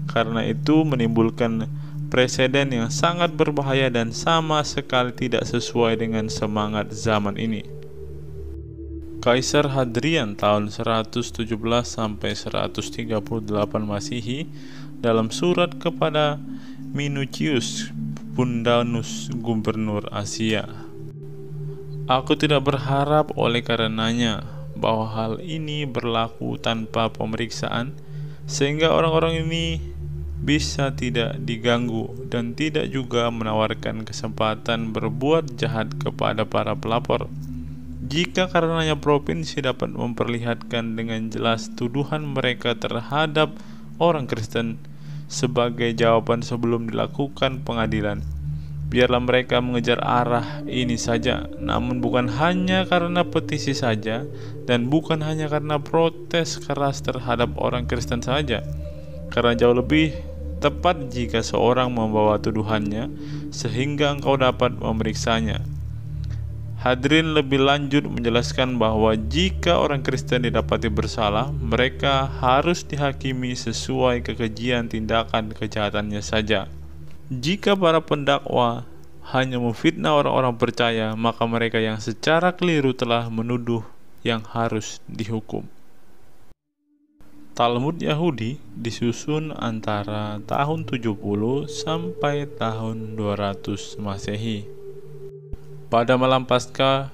Karena itu menimbulkan preseden yang sangat berbahaya dan sama sekali tidak sesuai dengan semangat zaman ini. Kaisar Hadrian tahun 117 sampai 138 Masehi dalam surat kepada Minucius Pundanus, gubernur Asia. Aku tidak berharap oleh karenanya bahwa hal ini berlaku tanpa pemeriksaan, sehingga orang-orang ini bisa tidak diganggu dan tidak juga menawarkan kesempatan berbuat jahat kepada para pelapor. Jika karenanya provinsi dapat memperlihatkan dengan jelas tuduhan mereka terhadap orang Kristen sebagai jawaban sebelum dilakukan pengadilan, biarlah mereka mengejar arah ini saja, namun bukan hanya karena petisi saja dan bukan hanya karena protes keras terhadap orang Kristen saja. Karena jauh lebih tepat jika seorang membawa tuduhannya sehingga engkau dapat memeriksanya. Hadrian lebih lanjut menjelaskan bahwa jika orang Kristen didapati bersalah, mereka harus dihakimi sesuai kekejian tindakan kejahatannya saja. Jika para pendakwa hanya memfitnah orang-orang percaya, maka mereka yang secara keliru telah menuduh yang harus dihukum. Talmud Yahudi disusun antara tahun 70 sampai tahun 200 Masehi. Pada malam Paskah,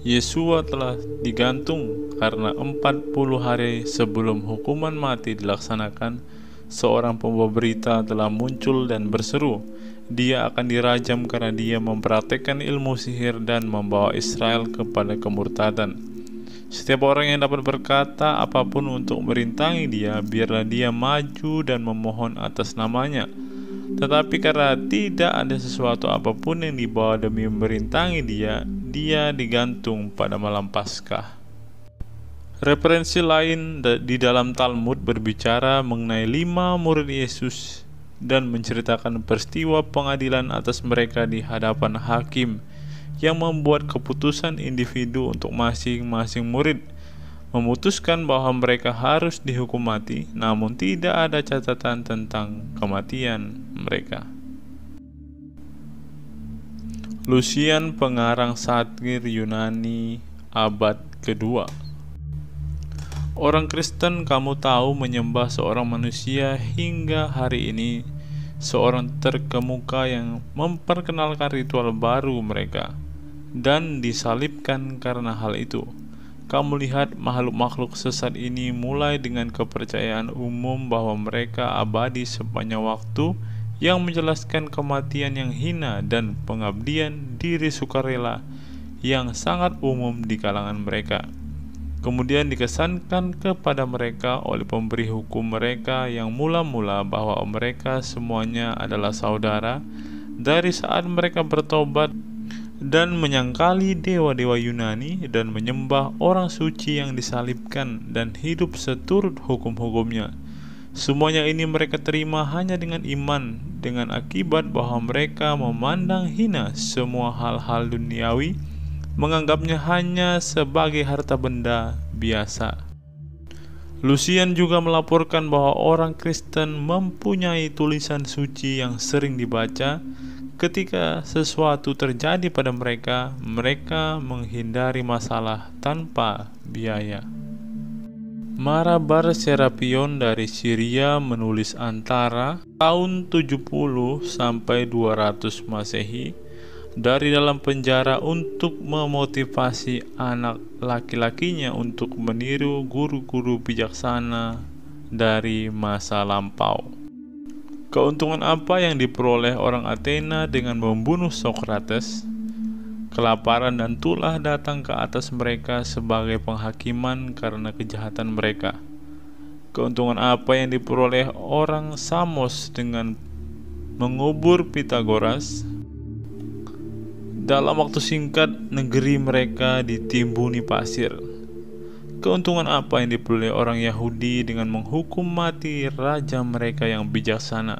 Yesua telah digantung karena 40 hari sebelum hukuman mati dilaksanakan, seorang pembawa berita telah muncul dan berseru, dia akan dirajam karena dia mempraktekkan ilmu sihir dan membawa Israel kepada kemurtadan. Setiap orang yang dapat berkata apapun untuk merintangi dia, biarlah dia maju dan memohon atas namanya. Tetapi karena tidak ada sesuatu apapun yang dibawa demi merintangi dia, dia digantung pada malam Paskah. Referensi lain di dalam Talmud berbicara mengenai 5 murid Yesus dan menceritakan peristiwa pengadilan atas mereka di hadapan hakim yang membuat keputusan individu untuk masing-masing murid, memutuskan bahwa mereka harus dihukum mati, namun tidak ada catatan tentang kematian mereka. Lucian, pengarang satir Yunani abad kedua. Orang Kristen, kamu tahu, menyembah seorang manusia hingga hari ini, seorang terkemuka yang memperkenalkan ritual baru mereka dan disalibkan karena hal itu. Kamu lihat makhluk-makhluk sesat ini mulai dengan kepercayaan umum bahwa mereka abadi sepanjang waktu, yang menjelaskan kematian yang hina dan pengabdian diri sukarela yang sangat umum di kalangan mereka. Kemudian dikesankan kepada mereka oleh pemberi hukum mereka yang mula-mula bahwa mereka semuanya adalah saudara dari saat mereka bertobat dan menyangkali dewa-dewa Yunani dan menyembah orang suci yang disalibkan dan hidup seturut hukum-hukumnya. Semuanya ini mereka terima hanya dengan iman, dengan akibat bahwa mereka memandang hina semua hal-hal duniawi, menganggapnya hanya sebagai harta benda biasa. Lucian juga melaporkan bahwa orang Kristen mempunyai tulisan suci yang sering dibaca. Ketika sesuatu terjadi pada mereka, mereka menghindari masalah tanpa biaya. Marabar Serapion dari Syria menulis antara tahun 70 sampai 200 Masehi dari dalam penjara untuk memotivasi anak laki-lakinya untuk meniru guru-guru bijaksana dari masa lampau. Keuntungan apa yang diperoleh orang Athena dengan membunuh Sokrates? Kelaparan dan tulah datang ke atas mereka sebagai penghakiman karena kejahatan mereka. Keuntungan apa yang diperoleh orang Samos dengan mengubur Pitagoras? Dalam waktu singkat, negeri mereka ditimbuni pasir. Keuntungan apa yang diperoleh orang Yahudi dengan menghukum mati raja mereka yang bijaksana?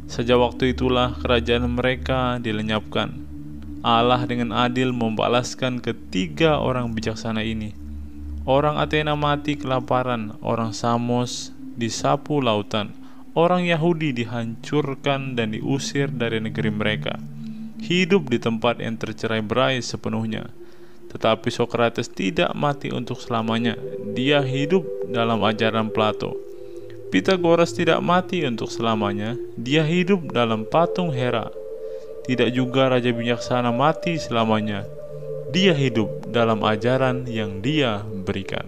Sejak waktu itulah kerajaan mereka dilenyapkan. Allah dengan adil membalaskan ketiga orang bijaksana ini. Orang Athena mati kelaparan, orang Samos disapu lautan, orang Yahudi dihancurkan dan diusir dari negeri mereka, hidup di tempat yang tercerai-berai sepenuhnya. Tetapi Sokrates tidak mati untuk selamanya. Dia hidup dalam ajaran Plato. Pitagoras tidak mati untuk selamanya. Dia hidup dalam patung Hera. Tidak juga raja bijaksana mati selamanya. Dia hidup dalam ajaran yang dia berikan.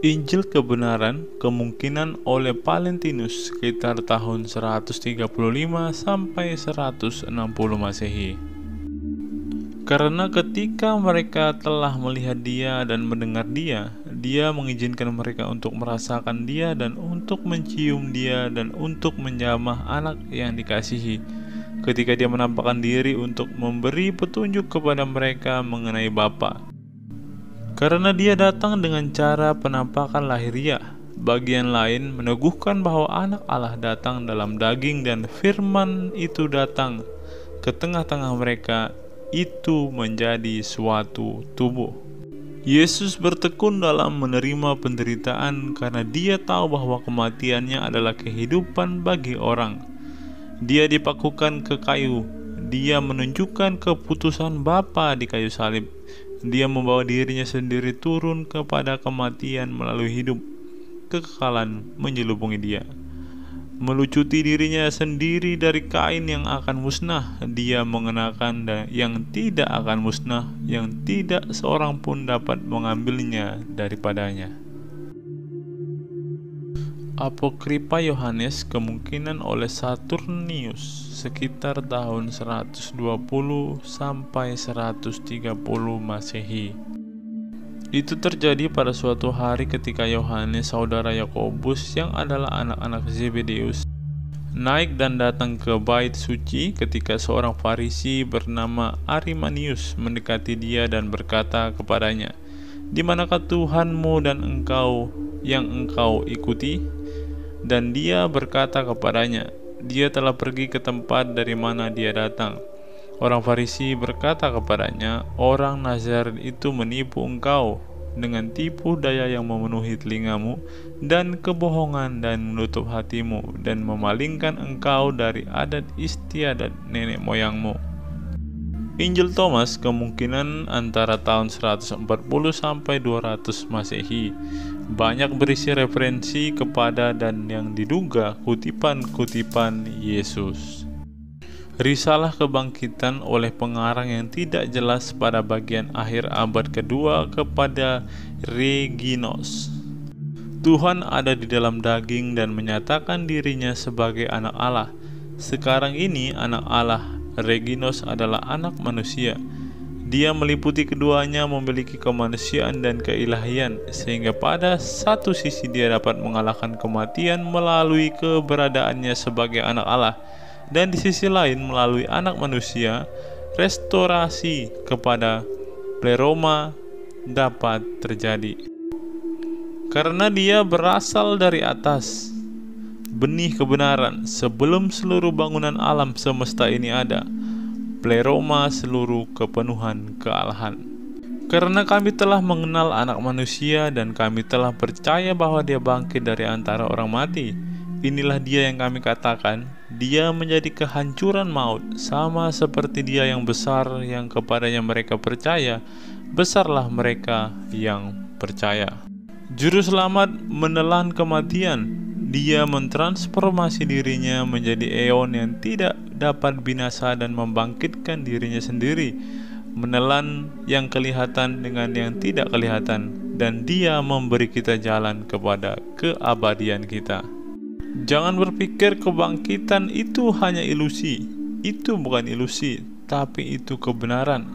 Injil kebenaran kemungkinan oleh Valentinus sekitar tahun 135 sampai 160 Masehi. Karena ketika mereka telah melihat dia dan mendengar dia, dia mengizinkan mereka untuk merasakan dia dan untuk mencium dia dan untuk menjamah anak yang dikasihi. Ketika dia menampakkan diri untuk memberi petunjuk kepada mereka mengenai Bapa. Karena dia datang dengan cara penampakan lahiriah, bagian lain meneguhkan bahwa anak Allah datang dalam daging dan firman itu datang ke tengah-tengah mereka, itu menjadi suatu tubuh. Yesus bertekun dalam menerima penderitaan karena dia tahu bahwa kematiannya adalah kehidupan bagi orang. Dia dipakukan ke kayu. Dia menunjukkan keputusan Bapa di kayu salib. Dia membawa dirinya sendiri turun kepada kematian melalui hidup. Kekekalan menyelubungi dia. Melucuti dirinya sendiri dari kain yang akan musnah, dia mengenakan yang tidak akan musnah, yang tidak seorang pun dapat mengambilnya daripadanya. Apokripa Yohanes kemungkinan oleh Saturnius sekitar tahun 120 sampai 130 Masehi. Itu terjadi pada suatu hari ketika Yohanes, saudara Yakobus yang adalah anak-anak Zebedeus, naik dan datang ke bait suci ketika seorang Farisi bernama Arimanius mendekati dia dan berkata kepadanya, "Di manakah Tuhanmu dan engkau yang engkau ikuti?" Dan dia berkata kepadanya, "Dia telah pergi ke tempat dari mana dia datang." Orang Farisi berkata kepadanya, "Orang Nazaret itu menipu engkau dengan tipu daya yang memenuhi telingamu dan kebohongan dan menutup hatimu dan memalingkan engkau dari adat istiadat nenek moyangmu." Injil Thomas kemungkinan antara tahun 140 sampai 200 Masehi. Banyak berisi referensi kepada dan yang diduga kutipan-kutipan Yesus. Risalah Kebangkitan oleh pengarang yang tidak jelas pada bagian akhir abad kedua kepada Reginos. Tuhan ada di dalam daging dan menyatakan dirinya sebagai anak Allah. Sekarang ini anak Allah, Reginos adalah anak manusia. Dia meliputi keduanya, memiliki kemanusiaan dan keilahian, sehingga pada satu sisi dia dapat mengalahkan kematian melalui keberadaannya sebagai anak Allah. Dan di sisi lain melalui anak manusia, restorasi kepada pleroma dapat terjadi. Karena dia berasal dari atas, benih kebenaran sebelum seluruh bangunan alam semesta ini ada, pleroma seluruh kepenuhan kealahan. Karena kami telah mengenal anak manusia dan kami telah percaya bahwa dia bangkit dari antara orang mati, inilah dia yang kami katakan, dia menjadi kehancuran maut, sama seperti dia yang besar yang kepadanya mereka percaya, besarlah mereka yang percaya. Juru selamat menelan kematian. Dia mentransformasi dirinya menjadi eon yang tidak dapat binasa dan membangkitkan dirinya sendiri, menelan yang kelihatan dengan yang tidak kelihatan, dan dia memberi kita jalan kepada keabadian kita. Jangan berpikir kebangkitan itu hanya ilusi. Itu bukan ilusi, tapi itu kebenaran.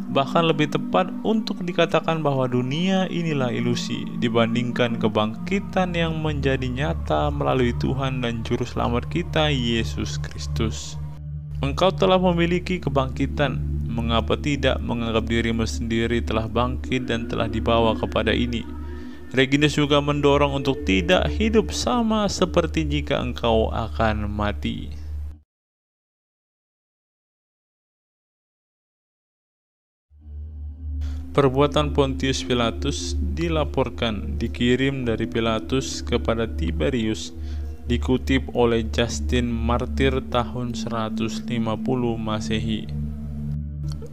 Bahkan lebih tepat untuk dikatakan bahwa dunia inilah ilusi dibandingkan kebangkitan yang menjadi nyata melalui Tuhan dan Juru Selamat kita, Yesus Kristus. Engkau telah memiliki kebangkitan. Mengapa tidak menganggap dirimu sendiri telah bangkit dan telah dibawa kepada ini? Reginus juga mendorong untuk tidak hidup sama seperti jika engkau akan mati. Perbuatan Pontius Pilatus dilaporkan dikirim dari Pilatus kepada Tiberius, dikutip oleh Justin Martyr tahun 150 Masehi.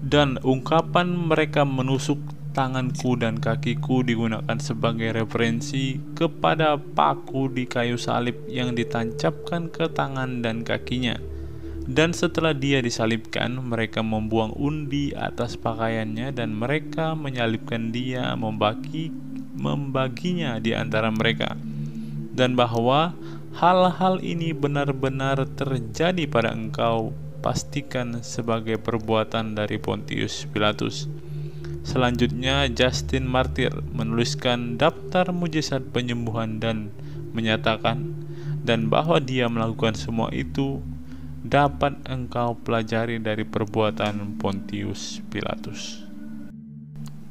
Dan ungkapan mereka menusuk tanganku dan kakiku digunakan sebagai referensi kepada paku di kayu salib yang ditancapkan ke tangan dan kakinya. Dan setelah dia disalibkan, mereka membuang undi atas pakaiannya dan mereka menyalibkan dia, membaginya di antara mereka. Dan bahwa hal-hal ini benar-benar terjadi pada engkau, pastikan sebagai perbuatan dari Pontius Pilatus. Selanjutnya, Justin Martyr menuliskan daftar mujizat penyembuhan dan menyatakan, dan bahwa dia melakukan semua itu dapat engkau pelajari dari perbuatan Pontius Pilatus.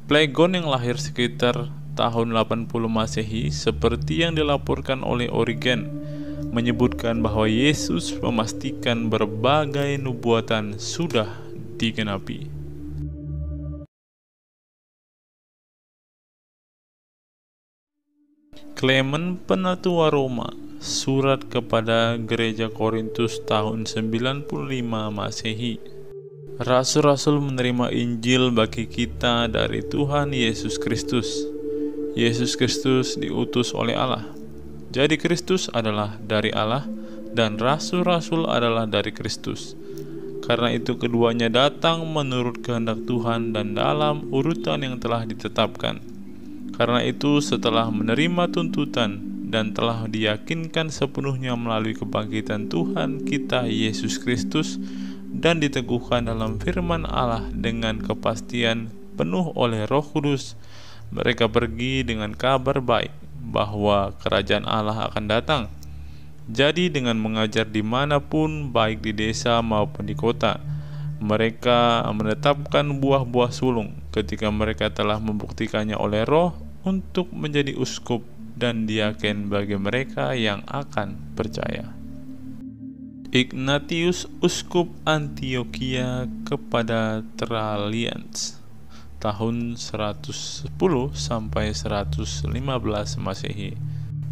Phlegon yang lahir sekitar tahun 80 Masehi, seperti yang dilaporkan oleh Origen, menyebutkan bahwa Yesus memastikan berbagai nubuatan sudah digenapi. Clement Penatua Roma, surat kepada Gereja Korintus tahun 95 Masehi. Rasul-rasul menerima Injil bagi kita dari Tuhan Yesus Kristus. Yesus Kristus diutus oleh Allah. Jadi Kristus adalah dari Allah dan rasul-rasul adalah dari Kristus. Karena itu keduanya datang menurut kehendak Tuhan dan dalam urutan yang telah ditetapkan. Karena itu setelah menerima tuntutan dan telah diyakinkan sepenuhnya melalui kebangkitan Tuhan kita Yesus Kristus dan diteguhkan dalam firman Allah dengan kepastian penuh oleh Roh Kudus, mereka pergi dengan kabar baik bahwa kerajaan Allah akan datang. Jadi dengan mengajar dimanapun, baik di desa maupun di kota, mereka menetapkan buah-buah sulung ketika mereka telah membuktikannya oleh Roh untuk menjadi uskup dan diaken bagi mereka yang akan percaya. Ignatius, uskup Antioquia kepada Trallians tahun 110 sampai 115 Masehi.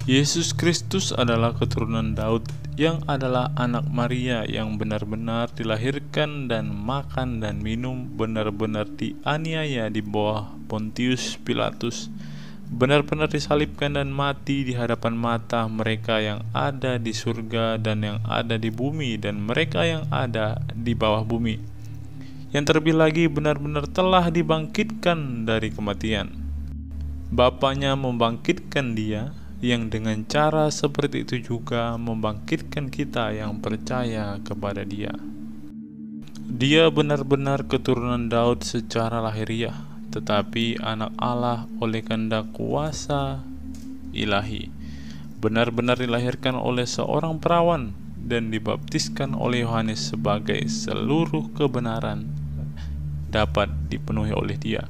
Yesus Kristus adalah keturunan Daud yang adalah anak Maria yang benar-benar dilahirkan dan makan dan minum, benar-benar dianiaya di bawah Pontius Pilatus, benar-benar disalibkan dan mati di hadapan mata mereka yang ada di surga dan yang ada di bumi dan mereka yang ada di bawah bumi. Yang terlebih lagi benar-benar telah dibangkitkan dari kematian. Bapaknya membangkitkan dia, yang dengan cara seperti itu juga membangkitkan kita yang percaya kepada dia. Dia benar-benar keturunan Daud secara lahiriah, tetapi anak Allah oleh kehendak kuasa ilahi, benar-benar dilahirkan oleh seorang perawan dan dibaptiskan oleh Yohanes sebagai seluruh kebenaran dapat dipenuhi oleh dia.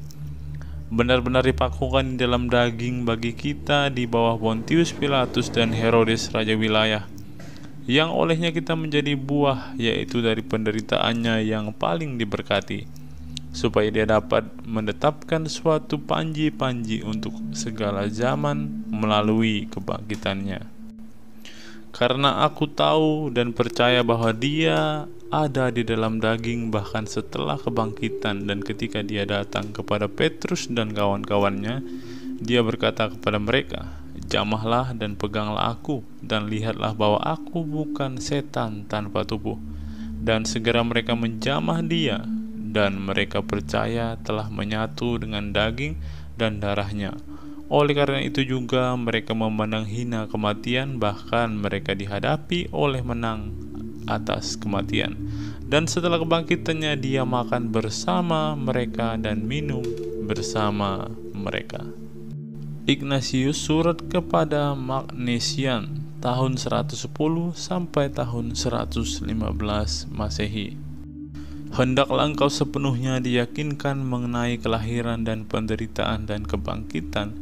Benar-benar dipakukan di dalam daging bagi kita di bawah Pontius Pilatus dan Herodes raja wilayah, yang olehnya kita menjadi buah, yaitu dari penderitaannya yang paling diberkati, supaya dia dapat menetapkan suatu panji-panji untuk segala zaman melalui kebangkitannya. Karena aku tahu dan percaya bahwa dia ada di dalam daging bahkan setelah kebangkitan. Dan ketika dia datang kepada Petrus dan kawan-kawannya, dia berkata kepada mereka, "Jamahlah dan peganglah aku, dan lihatlah bahwa aku bukan setan tanpa tubuh." Dan segera mereka menjamah dia, dan mereka percaya telah menyatu dengan daging dan darahnya. Oleh karena itu juga mereka memandang hina kematian, bahkan mereka dihadapi oleh menang atas kematian. Dan setelah kebangkitannya dia makan bersama mereka dan minum bersama mereka. Ignatius, surat kepada Magnesian, tahun 110 sampai tahun 115 Masehi. Hendaklah engkau sepenuhnya diyakinkan mengenai kelahiran dan penderitaan dan kebangkitan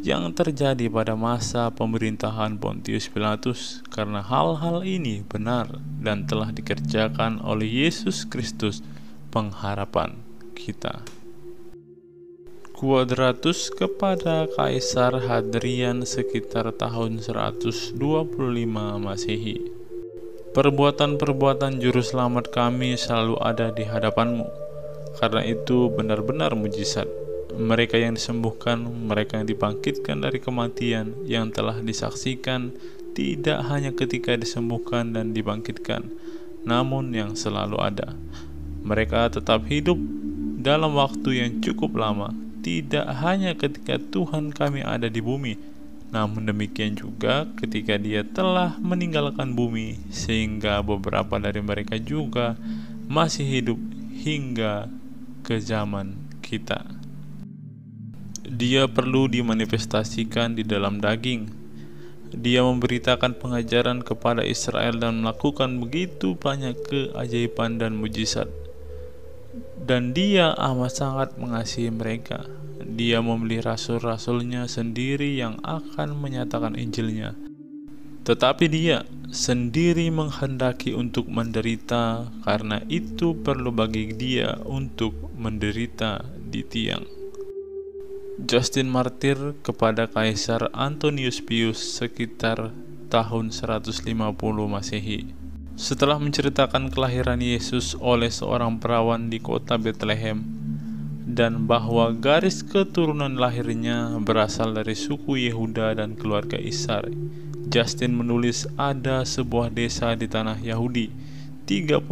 yang terjadi pada masa pemerintahan Pontius Pilatus, karena hal-hal ini benar dan telah dikerjakan oleh Yesus Kristus, pengharapan kita. Quadratus kepada Kaisar Hadrian sekitar tahun 125 Masehi. Perbuatan-perbuatan juru selamat kami selalu ada di hadapanmu, karena itu benar-benar mujizat. Mereka yang disembuhkan, mereka yang dibangkitkan dari kematian, yang telah disaksikan tidak hanya ketika disembuhkan dan dibangkitkan, namun yang selalu ada. Mereka tetap hidup dalam waktu yang cukup lama, tidak hanya ketika Tuhan kami ada di bumi, namun demikian juga ketika Dia telah meninggalkan bumi, sehingga beberapa dari mereka juga masih hidup hingga ke zaman kita. Dia perlu dimanifestasikan di dalam daging. Dia memberitakan pengajaran kepada Israel dan melakukan begitu banyak keajaiban dan mujizat. Dan dia amat sangat mengasihi mereka. Dia memilih rasul-rasulnya sendiri yang akan menyatakan Injilnya. Tetapi dia sendiri menghendaki untuk menderita, karena itu perlu bagi dia untuk menderita di tiang. Justin Martir kepada Kaisar Antonius Pius sekitar tahun 150 Masehi. Setelah menceritakan kelahiran Yesus oleh seorang perawan di kota Bethlehem, dan bahwa garis keturunan lahirnya berasal dari suku Yehuda dan keluarga Ishar, Justin menulis ada sebuah desa di tanah Yahudi, 35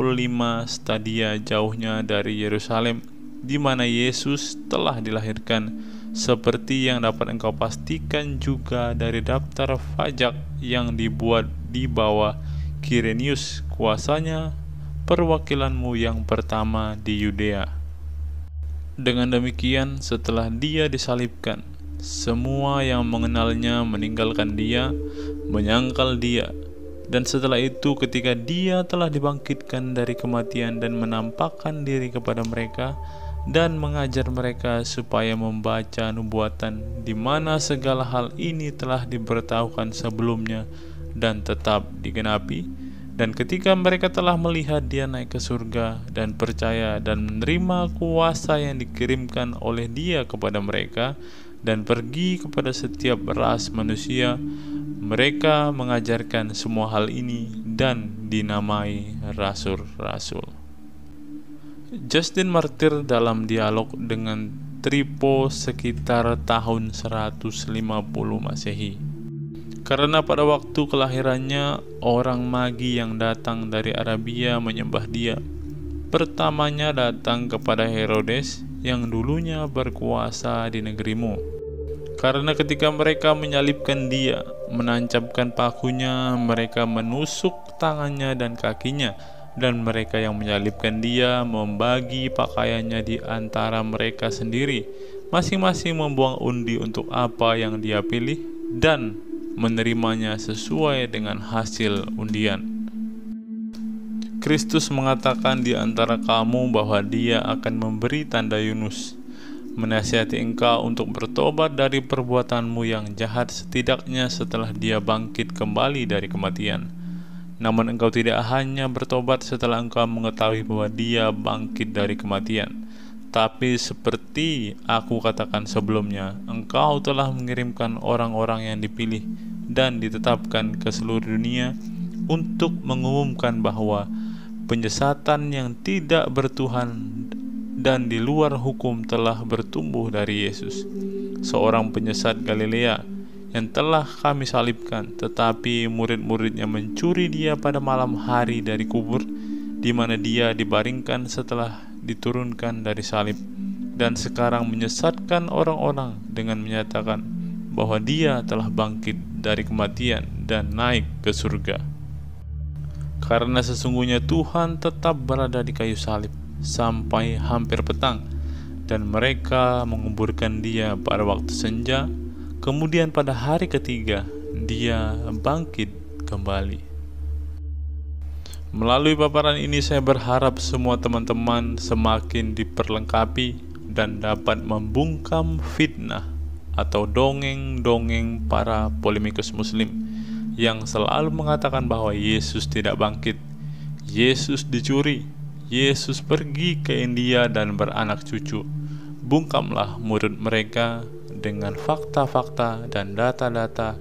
stadia jauhnya dari Yerusalem, di mana Yesus telah dilahirkan, seperti yang dapat engkau pastikan juga dari daftar pajak yang dibuat di bawah Quirinius, kuasanya perwakilanmu yang pertama di Yudea. Dengan demikian, setelah dia disalibkan, semua yang mengenalnya meninggalkan dia, menyangkal dia. Dan setelah itu, ketika dia telah dibangkitkan dari kematian dan menampakkan diri kepada mereka dan mengajar mereka supaya membaca nubuatan di mana segala hal ini telah diberitahukan sebelumnya dan tetap digenapi. Dan ketika mereka telah melihat dia naik ke surga dan percaya dan menerima kuasa yang dikirimkan oleh dia kepada mereka dan pergi kepada setiap ras manusia, mereka mengajarkan semua hal ini dan dinamai rasul-rasul. Justin Martir dalam dialog dengan Tripo sekitar tahun 150 Masehi. Karena pada waktu kelahirannya, orang Magi yang datang dari Arabia menyembah dia. Pertamanya datang kepada Herodes yang dulunya berkuasa di negerimu. Karena ketika mereka menyalibkan dia, menancapkan pakunya, mereka menusuk tangannya dan kakinya, dan mereka yang menyalibkan dia membagi pakaiannya di antara mereka sendiri, masing-masing membuang undi untuk apa yang dia pilih dan menerimanya sesuai dengan hasil undian. Kristus mengatakan di antara kamu bahwa dia akan memberi tanda Yunus, menasihati engkau untuk bertobat dari perbuatanmu yang jahat setidaknya setelah dia bangkit kembali dari kematian. Namun engkau tidak hanya bertobat setelah engkau mengetahui bahwa dia bangkit dari kematian, tapi seperti aku katakan sebelumnya, engkau telah mengirimkan orang-orang yang dipilih dan ditetapkan ke seluruh dunia untuk mengumumkan bahwa penyesatan yang tidak bertuhan dan di luar hukum telah bertumbuh dari Yesus, seorang penyesat Galilea yang telah kami salibkan, tetapi murid-muridnya mencuri dia pada malam hari dari kubur, di mana dia dibaringkan setelah diturunkan dari salib, dan sekarang menyesatkan orang-orang dengan menyatakan bahwa dia telah bangkit dari kematian dan naik ke surga. Karena sesungguhnya Tuhan tetap berada di kayu salib sampai hampir petang, dan mereka menguburkan dia pada waktu senja. Kemudian pada hari ketiga dia bangkit kembali. Melalui paparan ini saya berharap semua teman-teman semakin diperlengkapi dan dapat membungkam fitnah atau dongeng-dongeng para polemikus muslim yang selalu mengatakan bahwa Yesus tidak bangkit, Yesus dicuri, Yesus pergi ke India dan beranak cucu. Bungkamlah murid mereka dengan fakta-fakta dan data-data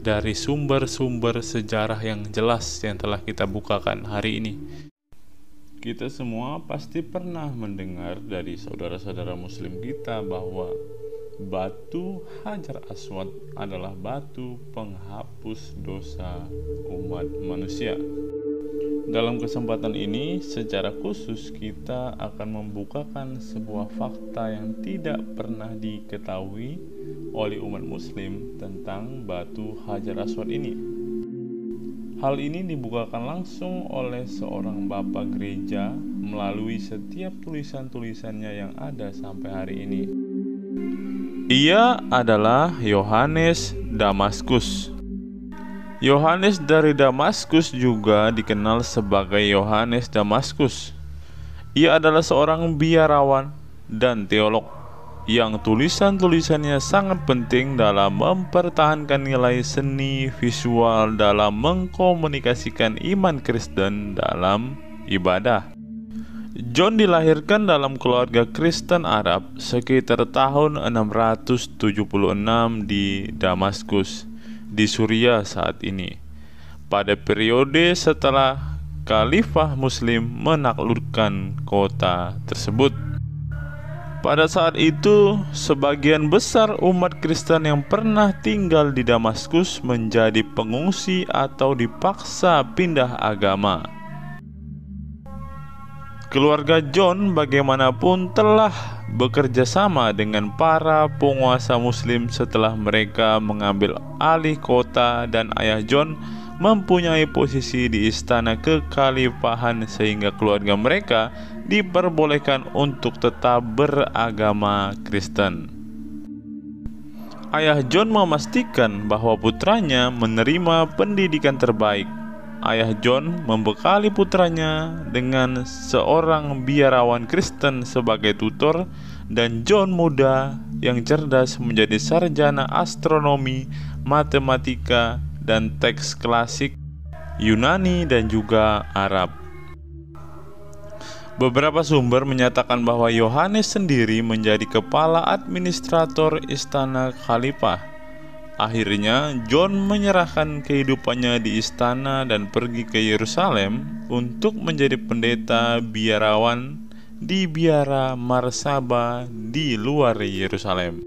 dari sumber-sumber sejarah yang jelas yang telah kita bukakan hari ini. Kita semua pasti pernah mendengar dari saudara-saudara muslim kita bahwa batu Hajar Aswad adalah batu penghapus dosa umat manusia. Dalam kesempatan ini, secara khusus kita akan membukakan sebuah fakta yang tidak pernah diketahui oleh umat muslim tentang batu Hajar Aswad ini. Hal ini dibukakan langsung oleh seorang bapak gereja melalui setiap tulisan-tulisannya yang ada sampai hari ini. Ia adalah Yohanes Damaskus. Yohanes dari Damaskus juga dikenal sebagai Yohanes Damaskus. Ia adalah seorang biarawan dan teolog yang tulisan-tulisannya sangat penting dalam mempertahankan nilai seni visual dalam mengkomunikasikan iman Kristen dalam ibadah. John dilahirkan dalam keluarga Kristen Arab sekitar tahun 676 di Damaskus, di Suriah saat ini, pada periode setelah Khalifah Muslim menaklukkan kota tersebut. Pada saat itu, sebagian besar umat Kristen yang pernah tinggal di Damaskus menjadi pengungsi atau dipaksa pindah agama. Keluarga John bagaimanapun telah bekerja sama dengan para penguasa Muslim setelah mereka mengambil alih kota, dan ayah John mempunyai posisi di istana kekhalifahan sehingga keluarga mereka diperbolehkan untuk tetap beragama Kristen. Ayah John memastikan bahwa putranya menerima pendidikan terbaik. Ayah John membekali putranya dengan seorang biarawan Kristen sebagai tutor, dan John muda yang cerdas menjadi sarjana astronomi, matematika, dan teks klasik Yunani dan juga Arab. Beberapa sumber menyatakan bahwa Yohanes sendiri menjadi kepala administrator istana khalifah. Akhirnya John menyerahkan kehidupannya di istana dan pergi ke Yerusalem untuk menjadi pendeta biarawan di biara Marsaba di luar Yerusalem.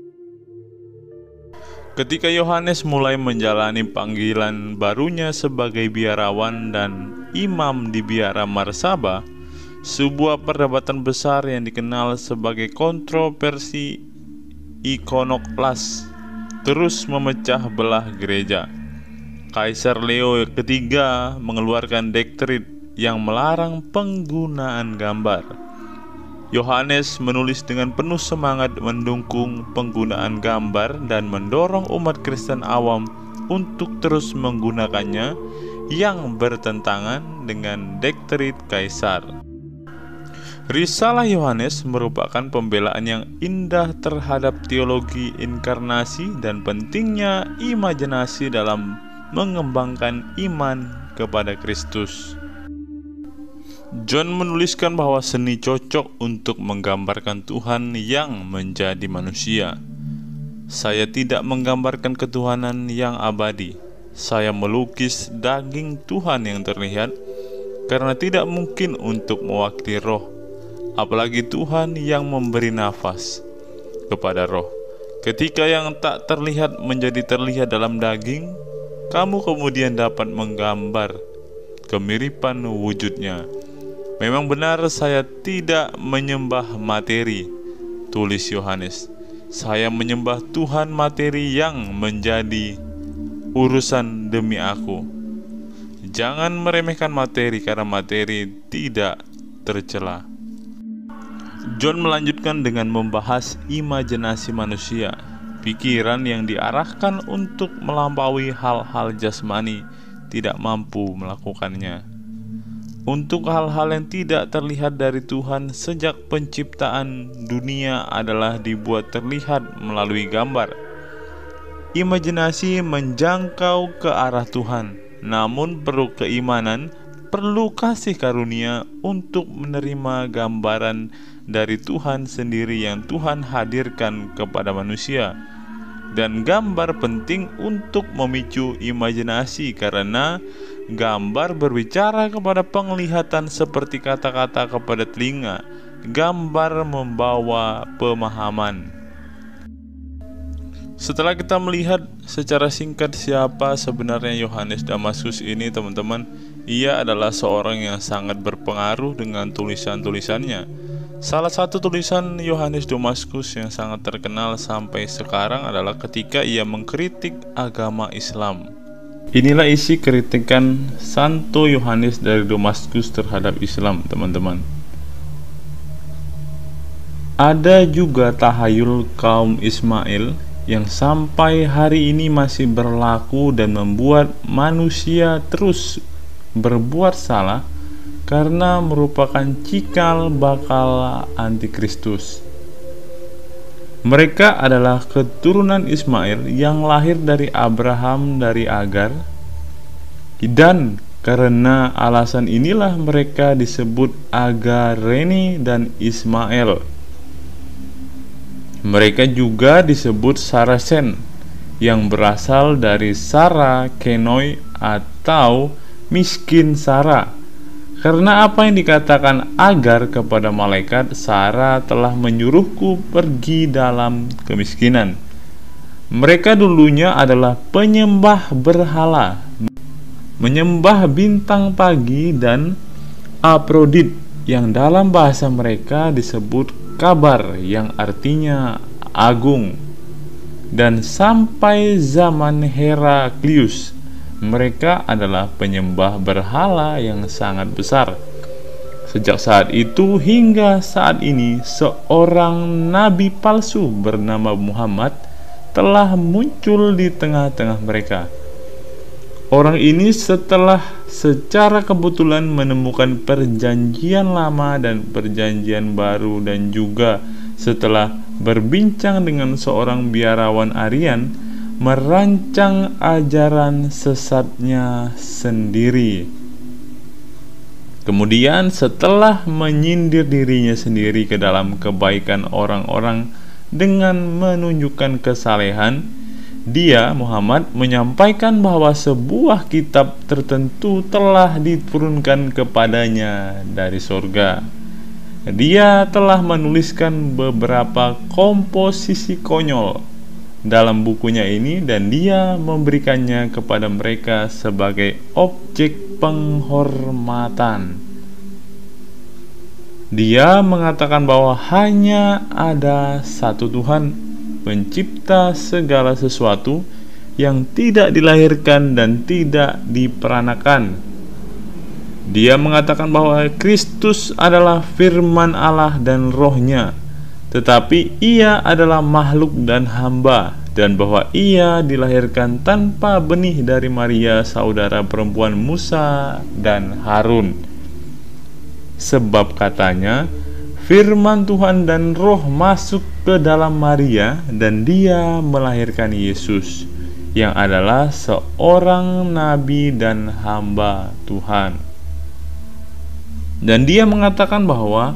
Ketika Yohanes mulai menjalani panggilan barunya sebagai biarawan dan imam di biara Marsaba, sebuah perdebatan besar yang dikenal sebagai kontroversi ikonoklas terus memecah belah gereja. Kaisar Leo III mengeluarkan dekret yang melarang penggunaan gambar. Yohanes menulis dengan penuh semangat mendukung penggunaan gambar dan mendorong umat Kristen awam untuk terus menggunakannya yang bertentangan dengan dekret kaisar. Risalah Yohanes merupakan pembelaan yang indah terhadap teologi inkarnasi dan pentingnya imajinasi dalam mengembangkan iman kepada Kristus. John menuliskan bahwa seni cocok untuk menggambarkan Tuhan yang menjadi manusia. Saya tidak menggambarkan ketuhanan yang abadi. Saya melukis daging Tuhan yang terlihat. karena tidak mungkin untuk mewakili roh, apalagi Tuhan yang memberi nafas kepada roh. Ketika yang tak terlihat menjadi terlihat dalam daging, kamu kemudian dapat menggambar kemiripan wujudnya. Memang benar saya tidak menyembah materi, tulis Yohanes. Saya menyembah Tuhan materi yang menjadi urusan demi aku. Jangan meremehkan materi karena materi tidak tercela. John melanjutkan dengan membahas imajinasi manusia, pikiran yang diarahkan untuk melampaui hal-hal jasmani tidak mampu melakukannya. Untuk hal-hal yang tidak terlihat dari Tuhan sejak penciptaan dunia adalah dibuat terlihat melalui gambar. Imajinasi menjangkau ke arah Tuhan, namun perlu keimanan, perlu kasih karunia untuk menerima gambaran dari Tuhan sendiri yang Tuhan hadirkan kepada manusia. Dan gambar penting untuk memicu imajinasi karena gambar berbicara kepada penglihatan seperti kata-kata kepada telinga. Gambar membawa pemahaman. Setelah kita melihat secara singkat siapa sebenarnya Yohanes Damaskus ini, teman-teman, ia adalah seorang yang sangat berpengaruh dengan tulisan-tulisannya. Salah satu tulisan Yohanes Damaskus yang sangat terkenal sampai sekarang adalah ketika ia mengkritik agama Islam. Inilah isi kritikan Santo Yohanes dari Damaskus terhadap Islam, teman-teman. Ada juga tahayul kaum Ismail yang sampai hari ini masih berlaku dan membuat manusia terus berbuat salah karena merupakan cikal bakal antikristus. Mereka adalah keturunan Ismail yang lahir dari Abraham dari Agar, dan karena alasan inilah mereka disebut Agareni dan Ismail. Mereka juga disebut Saracen yang berasal dari Sara Kenoi atau miskin Sara. Karena apa yang dikatakan Agar kepada malaikat, Sara telah menyuruhku pergi dalam kemiskinan. Mereka dulunya adalah penyembah berhala, menyembah bintang pagi dan Aprodit yang dalam bahasa mereka disebut kabar yang artinya agung. Dan sampai zaman Heraklius, mereka adalah penyembah berhala yang sangat besar. Sejak saat itu hingga saat ini, seorang nabi palsu bernama Muhammad telah muncul di tengah-tengah mereka. Orang ini setelah secara kebetulan menemukan perjanjian lama dan perjanjian baru, dan juga setelah berbincang dengan seorang biarawan Aryan, merancang ajaran sesatnya sendiri. Kemudian setelah menyindir dirinya sendiri ke dalam kebaikan orang-orang dengan menunjukkan kesalehan, dia, Muhammad, menyampaikan bahwa sebuah kitab tertentu telah diturunkan kepadanya dari surga. Dia telah menuliskan beberapa komposisi konyol dalam bukunya ini, dan dia memberikannya kepada mereka sebagai objek penghormatan. Dia mengatakan bahwa hanya ada satu Tuhan, pencipta segala sesuatu, yang tidak dilahirkan dan tidak diperanakan. Dia mengatakan bahwa Kristus adalah firman Allah dan rohnya, tetapi ia adalah makhluk dan hamba, dan bahwa ia dilahirkan tanpa benih dari Maria, saudara perempuan Musa dan Harun. Sebab katanya, firman Tuhan dan roh masuk ke dalam Maria, dan dia melahirkan Yesus, yang adalah seorang nabi dan hamba Tuhan. Dan dia mengatakan bahwa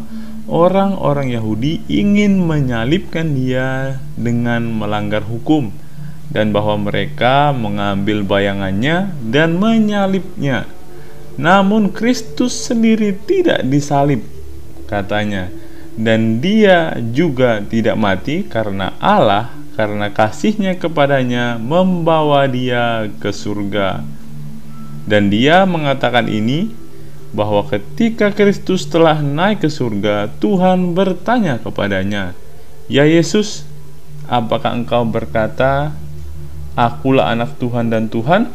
orang-orang Yahudi ingin menyalibkan dia dengan melanggar hukum, dan bahwa mereka mengambil bayangannya dan menyalibnya. Namun Kristus sendiri tidak disalib, katanya, dan dia juga tidak mati karena Allah, karena kasih-Nya kepadanya membawa dia ke surga. Dan dia mengatakan ini, bahwa ketika Kristus telah naik ke surga, Tuhan bertanya kepadanya, "Ya Yesus, apakah engkau berkata, Akulah anak Tuhan dan Tuhan?"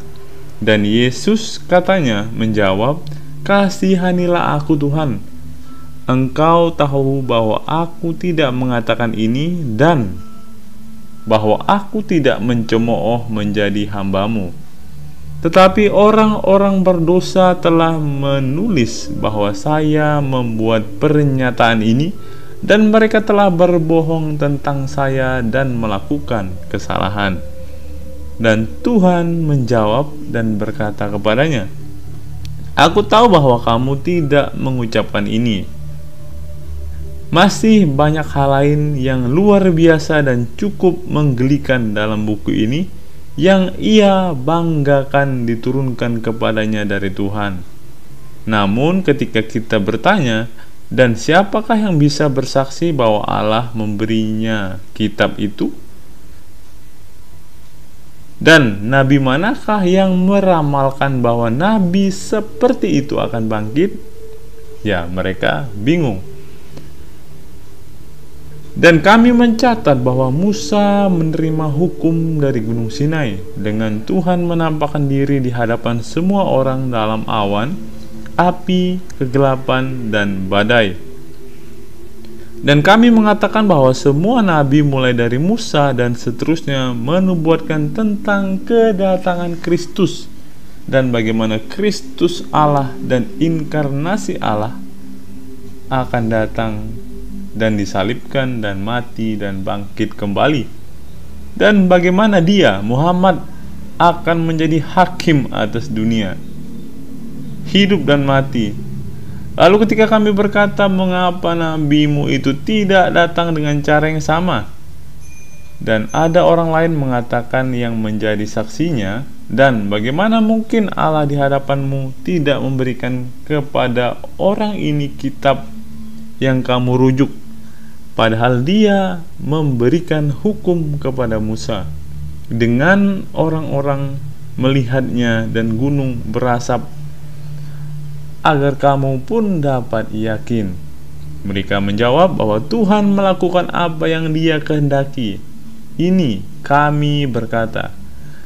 Dan Yesus katanya menjawab, "Kasihanilah aku Tuhan. Engkau tahu bahwa aku tidak mengatakan ini dan bahwa aku tidak mencemooh menjadi hamba-Mu. Tetapi orang-orang berdosa telah menulis bahwa saya membuat pernyataan ini, dan mereka telah berbohong tentang saya dan melakukan kesalahan." Dan Tuhan menjawab dan berkata kepadanya, "Aku tahu bahwa kamu tidak mengucapkan ini. Masih banyak hal lain yang luar biasa dan cukup menggelikan dalam buku ini yang ia banggakan diturunkan kepadanya dari Tuhan. Namun ketika kita bertanya, dan siapakah yang bisa bersaksi bahwa Allah memberinya kitab itu? Dan nabi manakah yang meramalkan bahwa nabi seperti itu akan bangkit?" Ya, mereka bingung. Dan kami mencatat bahwa Musa menerima hukum dari Gunung Sinai dengan Tuhan menampakkan diri di hadapan semua orang dalam awan, api, kegelapan, dan badai. Dan kami mengatakan bahwa semua nabi mulai dari Musa dan seterusnya menubuatkan tentang kedatangan Kristus dan bagaimana Kristus Allah dan inkarnasi Allah akan datang dan disalibkan dan mati dan bangkit kembali, dan bagaimana dia, Muhammad, akan menjadi hakim atas dunia, hidup dan mati. Lalu ketika kami berkata, "Mengapa nabimu itu tidak datang dengan cara yang sama?" Dan ada orang lain mengatakan yang menjadi saksinya, "Dan bagaimana mungkin Allah di hadapanmu tidak memberikan kepada orang ini kitab yang kamu rujuk, padahal dia memberikan hukum kepada Musa." Dengan orang-orang melihatnya dan gunung berasap, agar kamu pun dapat yakin. Mereka menjawab bahwa Tuhan melakukan apa yang Dia kehendaki. Ini kami berkata,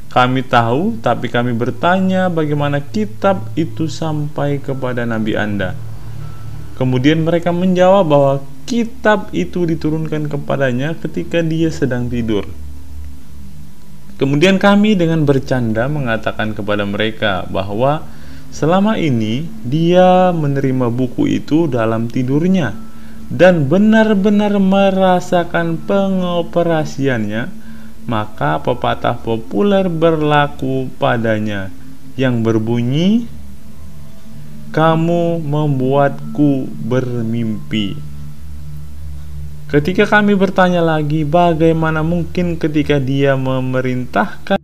"Kami tahu, tapi kami bertanya bagaimana kitab itu sampai kepada nabi Anda." Kemudian mereka menjawab bahwa kitab itu diturunkan kepadanya ketika dia sedang tidur. Kemudian kami dengan bercanda mengatakan kepada mereka bahwa selama ini dia menerima buku itu dalam tidurnya dan benar-benar merasakan pengoperasiannya. Maka pepatah populer berlaku padanya yang berbunyi, "Kamu membuatku bermimpi." Ketika kami bertanya lagi, bagaimana mungkin ketika dia memerintahkan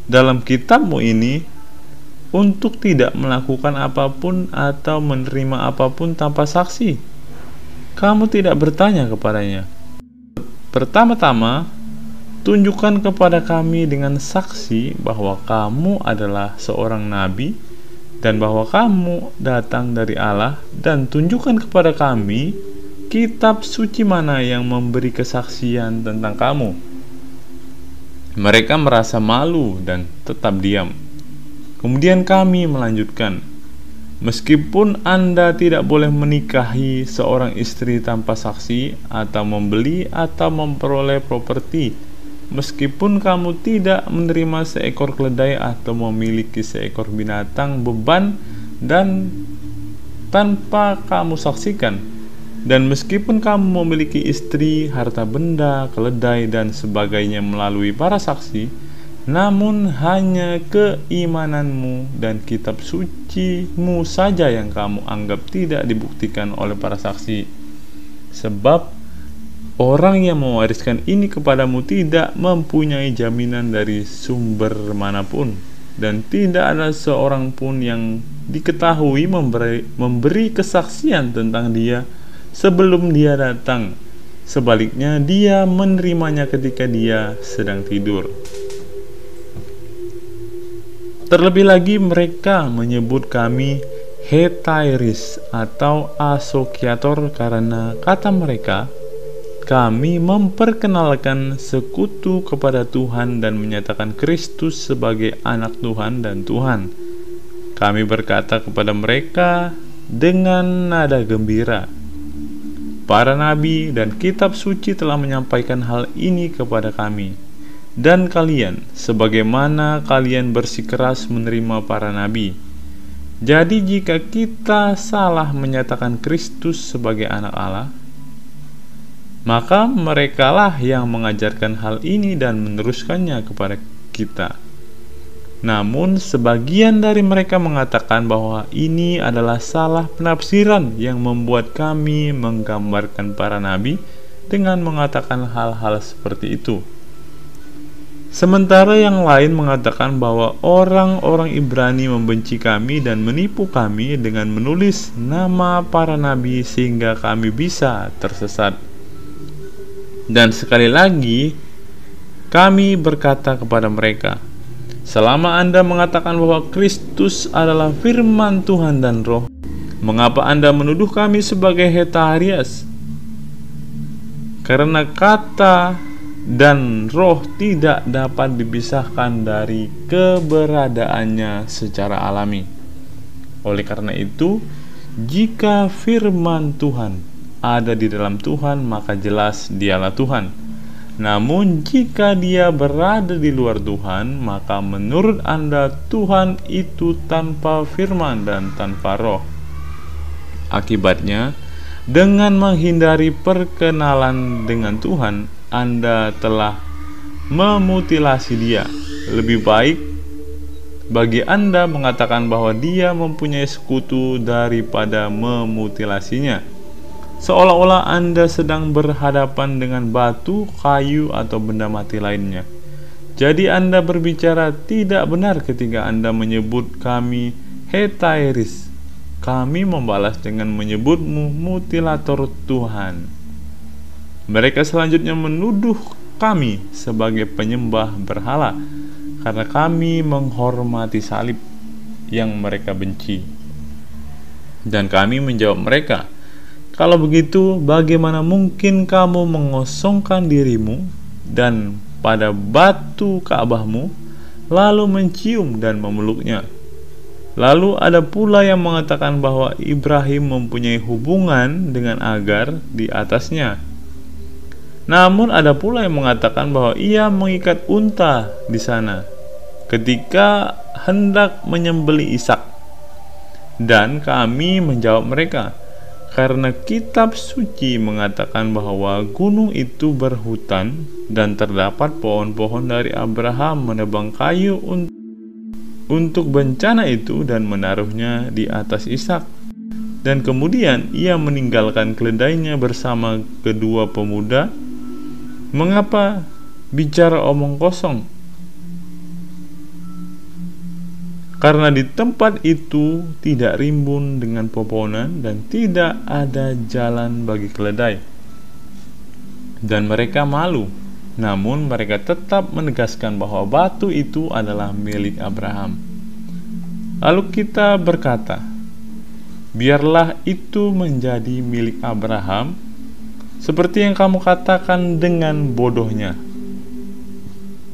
dalam kitabmu ini untuk tidak melakukan apapun atau menerima apapun tanpa saksi? Kamu tidak bertanya kepadanya. Pertama-tama, tunjukkan kepada kami dengan saksi bahwa kamu adalah seorang nabi dan bahwa kamu datang dari Allah, dan tunjukkan kepada kami kitab suci mana yang memberi kesaksian tentang kamu. Mereka merasa malu dan tetap diam. Kemudian kami melanjutkan, "Meskipun Anda tidak boleh menikahi seorang istri tanpa saksi, atau membeli atau memperoleh properti, meskipun kamu tidak menerima seekor keledai atau memiliki seekor binatang beban dan tanpa kamu saksikan, dan meskipun kamu memiliki istri, harta benda, keledai, dan sebagainya melalui para saksi, namun hanya keimananmu dan kitab sucimu saja yang kamu anggap tidak dibuktikan oleh para saksi. Sebab orang yang mewariskan ini kepadamu tidak mempunyai jaminan dari sumber manapun, dan tidak ada seorang pun yang diketahui memberi kesaksian tentang dia sebelum dia datang. Sebaliknya, dia menerimanya ketika dia sedang tidur. Terlebih lagi, mereka menyebut kami hetairis atau asociator karena kata mereka, kami memperkenalkan sekutu kepada Tuhan dan menyatakan Kristus sebagai anak Tuhan dan Tuhan. Kami berkata kepada mereka dengan nada gembira, para nabi dan kitab suci telah menyampaikan hal ini kepada kami. Dan kalian, sebagaimana kalian bersikeras menerima para nabi. Jadi jika kita salah menyatakan Kristus sebagai anak Allah, maka merekalah yang mengajarkan hal ini dan meneruskannya kepada kita. Namun sebagian dari mereka mengatakan bahwa ini adalah salah penafsiran yang membuat kami menggambarkan para nabi dengan mengatakan hal-hal seperti itu. Sementara yang lain mengatakan bahwa orang-orang Ibrani membenci kami dan menipu kami dengan menulis nama para nabi sehingga kami bisa tersesat. Dan sekali lagi, kami berkata kepada mereka, selama Anda mengatakan bahwa Kristus adalah firman Tuhan dan roh, mengapa Anda menuduh kami sebagai hetairis? Karena kata dan roh tidak dapat dipisahkan dari keberadaannya secara alami. Oleh karena itu, jika firman Tuhan ada di dalam Tuhan, maka jelas dialah Tuhan. Namun jika dia berada di luar Tuhan, maka menurut Anda Tuhan itu tanpa firman dan tanpa roh. Akibatnya, dengan menghindari perkenalan dengan Tuhan, Anda telah memutilasi dia. Lebih baik bagi Anda mengatakan bahwa dia mempunyai sekutu daripada memutilasinya, seolah-olah Anda sedang berhadapan dengan batu, kayu, atau benda mati lainnya. Jadi Anda berbicara tidak benar ketika Anda menyebut kami hetairis. Kami membalas dengan menyebutmu mutilator Tuhan. Mereka selanjutnya menuduh kami sebagai penyembah berhala karena kami menghormati salib yang mereka benci. Dan kami menjawab mereka, kalau begitu bagaimana mungkin kamu mengosongkan dirimu dan pada batu Ka'bahmu lalu mencium dan memeluknya? Lalu ada pula yang mengatakan bahwa Ibrahim mempunyai hubungan dengan Agar di atasnya. Namun ada pula yang mengatakan bahwa ia mengikat unta di sana ketika hendak menyembelih Ishak. Dan kami menjawab mereka, karena kitab suci mengatakan bahwa gunung itu berhutan dan terdapat pohon-pohon dari Abraham menebang kayu untuk bencana itu dan menaruhnya di atas Ishak. Dan kemudian ia meninggalkan keledainya bersama kedua pemuda. Mengapa bicara omong kosong? Karena di tempat itu tidak rimbun dengan pepohonan dan tidak ada jalan bagi keledai. Dan mereka malu, namun mereka tetap menegaskan bahwa batu itu adalah milik Abraham. Lalu kita berkata, biarlah itu menjadi milik Abraham, seperti yang kamu katakan dengan bodohnya.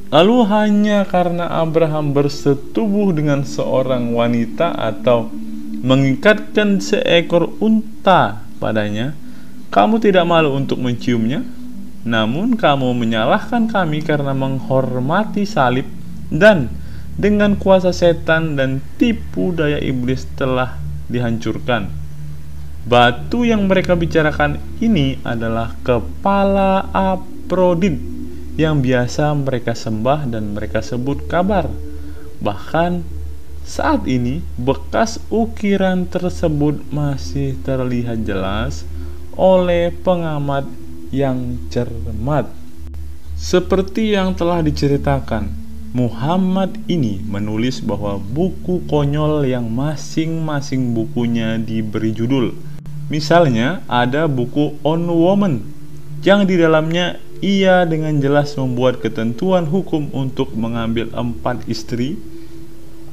Lalu hanya karena Abraham bersetubuh dengan seorang wanita atau mengikatkan seekor unta padanya, kamu tidak malu untuk menciumnya? Namun kamu menyalahkan kami karena menghormati salib dan dengan kuasa setan dan tipu daya iblis telah dihancurkan. Batu yang mereka bicarakan ini adalah kepala Afrodit yang biasa mereka sembah dan mereka sebut kabar. Bahkan saat ini bekas ukiran tersebut masih terlihat jelas oleh pengamat yang cermat. Seperti yang telah diceritakan, Muhammad ini menulis bahwa buku konyol yang masing-masing bukunya diberi judul. Misalnya ada buku On Woman yang di dalamnya ia dengan jelas membuat ketentuan hukum untuk mengambil 4 istri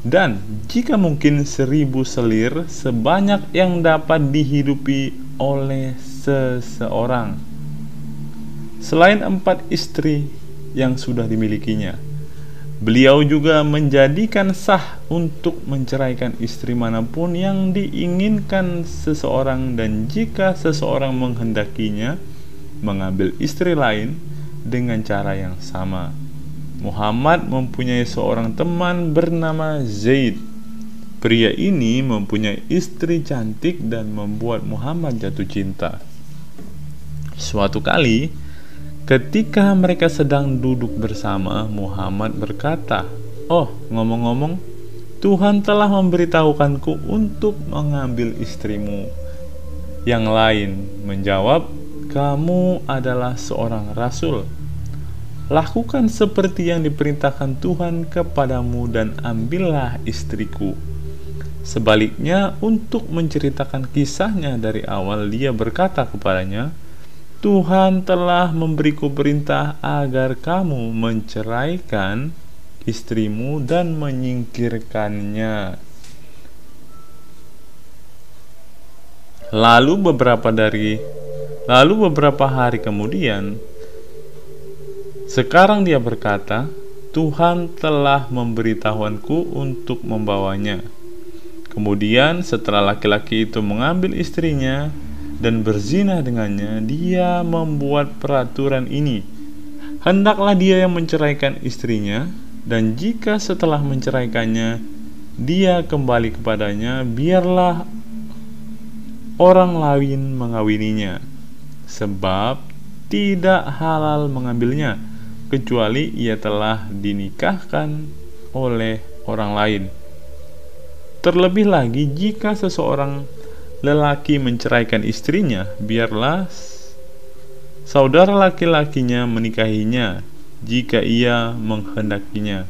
dan jika mungkin 1000 selir sebanyak yang dapat dihidupi oleh seseorang selain 4 istri yang sudah dimilikinya. Beliau juga menjadikan sah untuk menceraikan istri manapun yang diinginkan seseorang dan jika seseorang menghendakinya mengambil istri lain dengan cara yang sama. Muhammad mempunyai seorang teman bernama Zaid. Pria ini mempunyai istri cantik dan membuat Muhammad jatuh cinta. Suatu kali ketika mereka sedang duduk bersama, Muhammad berkata, "Oh, ngomong-ngomong, Tuhan telah memberitahukanku untuk mengambil istrimu." Yang lain menjawab, "Kamu adalah seorang rasul. Lakukan seperti yang diperintahkan Tuhan kepadamu dan ambillah istriku." Sebaliknya, untuk menceritakan kisahnya dari awal, dia berkata kepadanya, "Tuhan telah memberiku perintah agar kamu menceraikan istrimu dan menyingkirkannya." Lalu beberapa hari kemudian, sekarang dia berkata, "Tuhan telah memberitahuanku untuk membawanya." Kemudian setelah laki-laki itu mengambil istrinya dan berzina dengannya, dia membuat peraturan ini, "Hendaklah dia yang menceraikan istrinya, dan jika setelah menceraikannya dia kembali kepadanya, biarlah orang lain mengawininya, sebab tidak halal mengambilnya, kecuali ia telah dinikahkan oleh orang lain. Terlebih lagi jika seseorang lelaki menceraikan istrinya, biarlah saudara laki-lakinya menikahinya jika ia menghendakinya."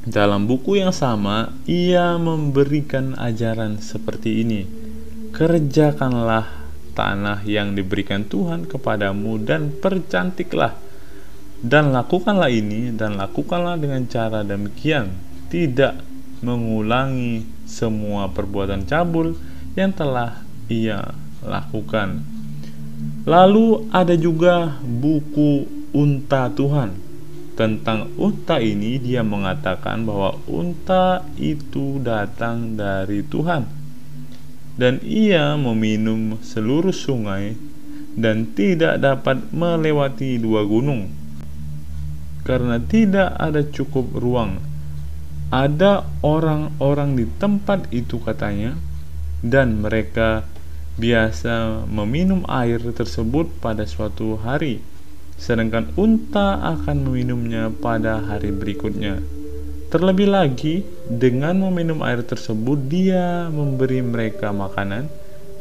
Dalam buku yang sama, ia memberikan ajaran seperti ini, "Kerjakanlah tanah yang diberikan Tuhan kepadamu dan percantiklah, dan lakukanlah ini dan lakukanlah dengan cara demikian, tidak mengulangi semua perbuatan cabul yang telah ia lakukan." Lalu ada juga buku Unta Tuhan. Tentang unta ini dia mengatakan bahwa unta itu datang dari Tuhan dan ia meminum seluruh sungai dan tidak dapat melewati 2 gunung karena tidak ada cukup ruang. Ada orang-orang di tempat itu katanya, dan mereka biasa meminum air tersebut pada suatu hari, sedangkan unta akan meminumnya pada hari berikutnya. Terlebih lagi, dengan meminum air tersebut dia memberi mereka makanan,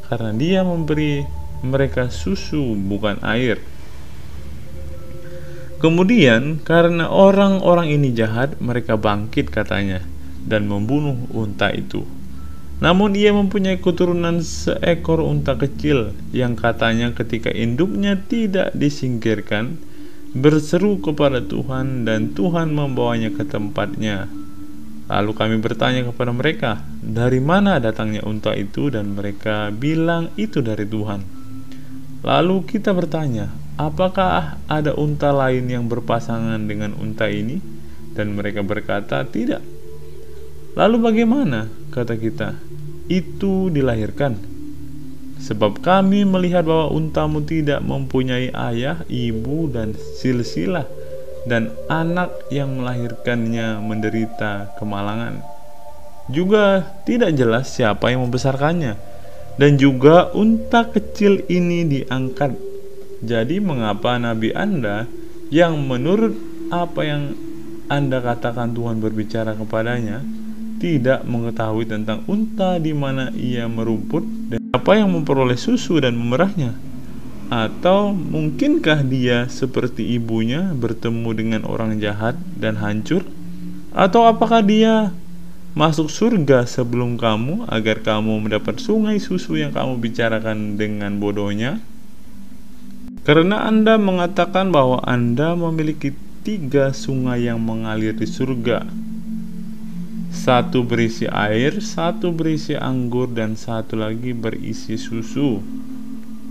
karena dia memberi mereka susu bukan air. Kemudian karena orang-orang ini jahat, mereka bangkit katanya dan membunuh unta itu. Namun ia mempunyai keturunan seekor unta kecil yang katanya ketika induknya tidak disingkirkan, berseru kepada Tuhan dan Tuhan membawanya ke tempatnya. Lalu kami bertanya kepada mereka, "Dari mana datangnya unta itu?" Dan mereka bilang, "Itu dari Tuhan." Lalu kita bertanya, "Apakah ada unta lain yang berpasangan dengan unta ini?" Dan mereka berkata, "Tidak." "Lalu bagaimana?" kata kita, "Itu dilahirkan. Sebab kami melihat bahwa untamu tidak mempunyai ayah, ibu, dan silsilah, dan anak yang melahirkannya menderita kemalangan. Juga tidak jelas siapa yang membesarkannya, dan juga unta kecil ini diangkat. Jadi mengapa Nabi Anda yang menurut apa yang Anda katakan Tuhan berbicara kepadanya tidak mengetahui tentang unta di mana ia merumput dan apa yang memperoleh susu dan memerahnya?" Atau mungkinkah dia seperti ibunya bertemu dengan orang jahat dan hancur? Atau apakah dia masuk surga sebelum kamu agar kamu mendapat sungai susu yang kamu bicarakan dengan bodohnya? Karena Anda mengatakan bahwa Anda memiliki 3 sungai yang mengalir di surga, 1 berisi air, 1 berisi anggur, dan 1 lagi berisi susu.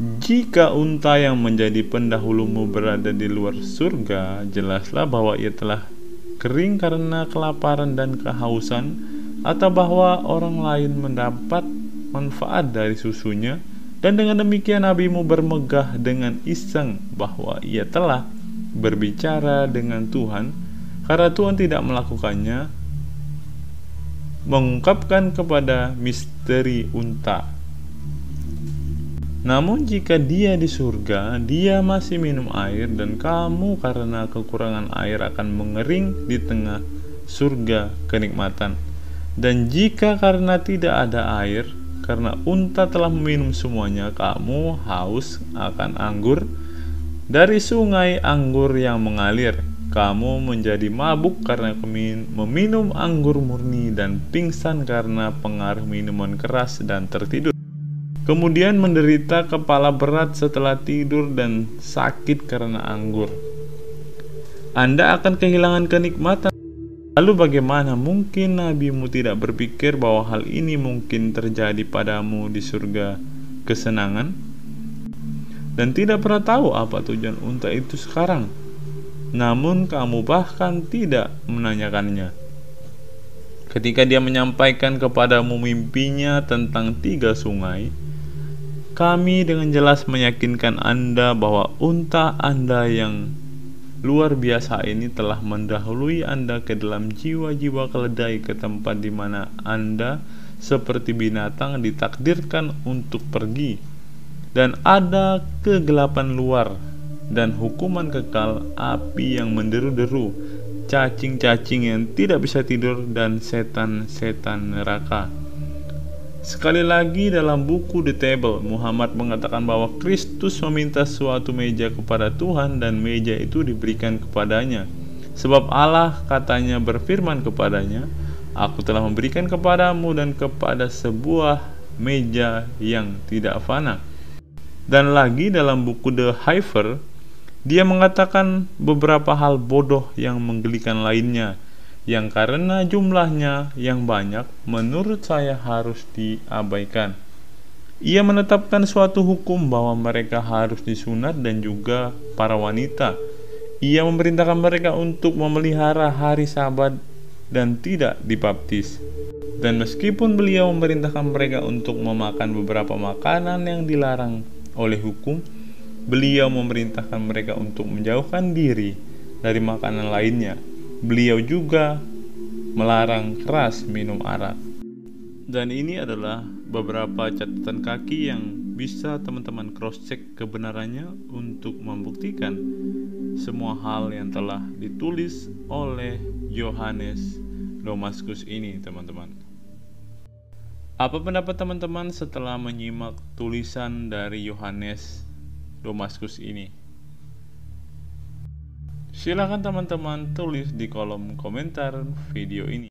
Jika unta yang menjadi pendahulumu berada di luar surga, jelaslah bahwa ia telah kering karena kelaparan dan kehausan, atau bahwa orang lain mendapat manfaat dari susunya, dan dengan demikian nabimu bermegah dengan iseng bahwa ia telah berbicara dengan Tuhan, karena Tuhan tidak melakukannya, mengungkapkan kepada misteri unta. Namun jika dia di surga, dia masih minum air, dan kamu karena kekurangan air akan mengering di tengah surga kenikmatan. Dan jika karena tidak ada air, karena unta telah meminum semuanya, kamu haus akan anggur dari sungai anggur yang mengalir. Kamu menjadi mabuk karena meminum anggur murni, dan pingsan karena pengaruh minuman keras, dan tertidur. Kemudian menderita kepala berat setelah tidur dan sakit karena anggur. Anda akan kehilangan kenikmatan. Lalu bagaimana mungkin nabimu tidak berpikir bahwa hal ini mungkin terjadi padamu di surga kesenangan? Dan tidak pernah tahu apa tujuan unta itu sekarang. Namun kamu bahkan tidak menanyakannya. Ketika dia menyampaikan kepadamu mimpinya tentang 3 sungai, kami dengan jelas meyakinkan Anda bahwa unta Anda yang luar biasa ini telah mendahului Anda ke dalam jiwa-jiwa keledai, ke tempat di mana Anda seperti binatang ditakdirkan untuk pergi. Dan ada kegelapan luar dan hukuman kekal, api yang menderu-deru, cacing-cacing yang tidak bisa tidur, dan setan-setan neraka. Sekali lagi dalam buku The Table, Muhammad mengatakan bahwa Kristus meminta suatu meja kepada Tuhan, dan meja itu diberikan kepadanya. Sebab Allah, katanya, berfirman kepadanya, Aku telah memberikan kepadamu dan kepada sebuah meja yang tidak fana. Dan lagi dalam buku The Heifer, dia mengatakan beberapa hal bodoh yang menggelikan lainnya, yang karena jumlahnya yang banyak, menurut saya harus diabaikan. Ia menetapkan suatu hukum bahwa mereka harus disunat, dan juga para wanita. Ia memerintahkan mereka untuk memelihara hari Sabat dan tidak dibaptis. Dan meskipun beliau memerintahkan mereka untuk memakan beberapa makanan yang dilarang oleh hukum, beliau memerintahkan mereka untuk menjauhkan diri dari makanan lainnya. Beliau juga melarang keras minum arak. Dan ini adalah beberapa catatan kaki yang bisa teman-teman cross-check kebenarannya untuk membuktikan semua hal yang telah ditulis oleh Yohanes Damaskus ini, teman-teman. Apa pendapat teman-teman setelah menyimak tulisan dari Yohanes Damaskus ini? Silakan teman-teman tulis di kolom komentar video ini.